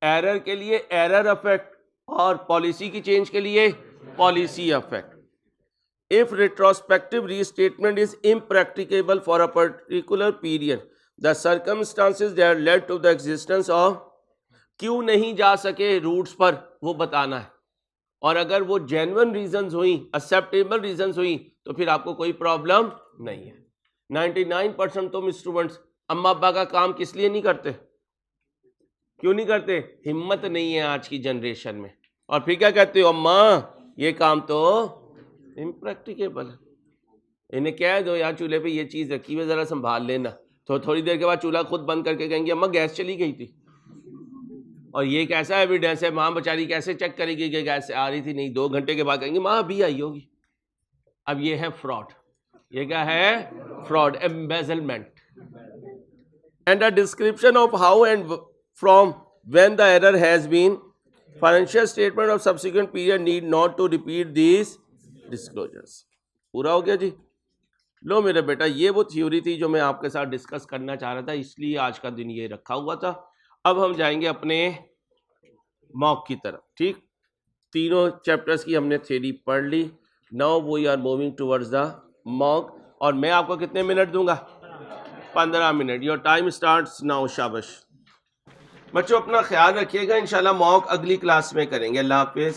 एरर के लिए एरर इफेक्ट और पॉलिसी की चेंज के लिए policy effect. If retrospective restatement is impracticable for a particular period, the circumstances that led to the existence of, क्यों नहीं जा सके रूट्स पर वो बताना है, और अगर वो जेन्युइन रीजंस हुई, एक्सेप्टेबल रीजंस हुई, तो फिर आपको कोई प्रॉब्लम नहीं है। 99% तुम स्टूडेंट्स अम्मा अब्बा का काम किस लिए नहीं करते, क्यों नहीं करते, हिम्मत नहीं है आज की जनरेशन में, और फिर क्या कहते हो, अम्मा ये काम तो इम्प्रैक्टिकेबल है, इन्हें कह दो यार चूल्हे पे ये चीज रखी हुई जरा संभाल लेना, तो थोड़ी देर के बाद चूल्हा खुद बंद करके कहेंगे अम्मा गैस चली गई थी, और ये कैसा एविडेंस है, माँ बेचारी कैसे चेक करेगी कि गैस आ रही थी, नहीं 2 घंटे के बाद कहेंगे माँ अभी आई होगी। अब ये है फ्रॉड, ये क्या है, fraud, embezzlement. And the description of how and from when the error has been, financial statement of subsequent period need not to repeat these disclosures. पूरा हो गया जी। लो मेरे बेटा, ये वो थ्योरी थी जो मैं आपके साथ डिस्कस करना चाह रहा था, इसलिए आज का दिन ये रखा हुआ था। अब हम जाएंगे अपने मॉक की तरफ, ठीक। तीनों चैप्टर्स की हमने थ्योरी पढ़ ली। Now we are moving towards the mock, और मैं आपको कितने मिनट दूंगा, 15 minute. Your time starts now. शाबाश बच्चों, अपना ख्याल रखिएगा, इंशाल्लाह मॉक अगली क्लास में करेंगे। अल्लाह हाफिज।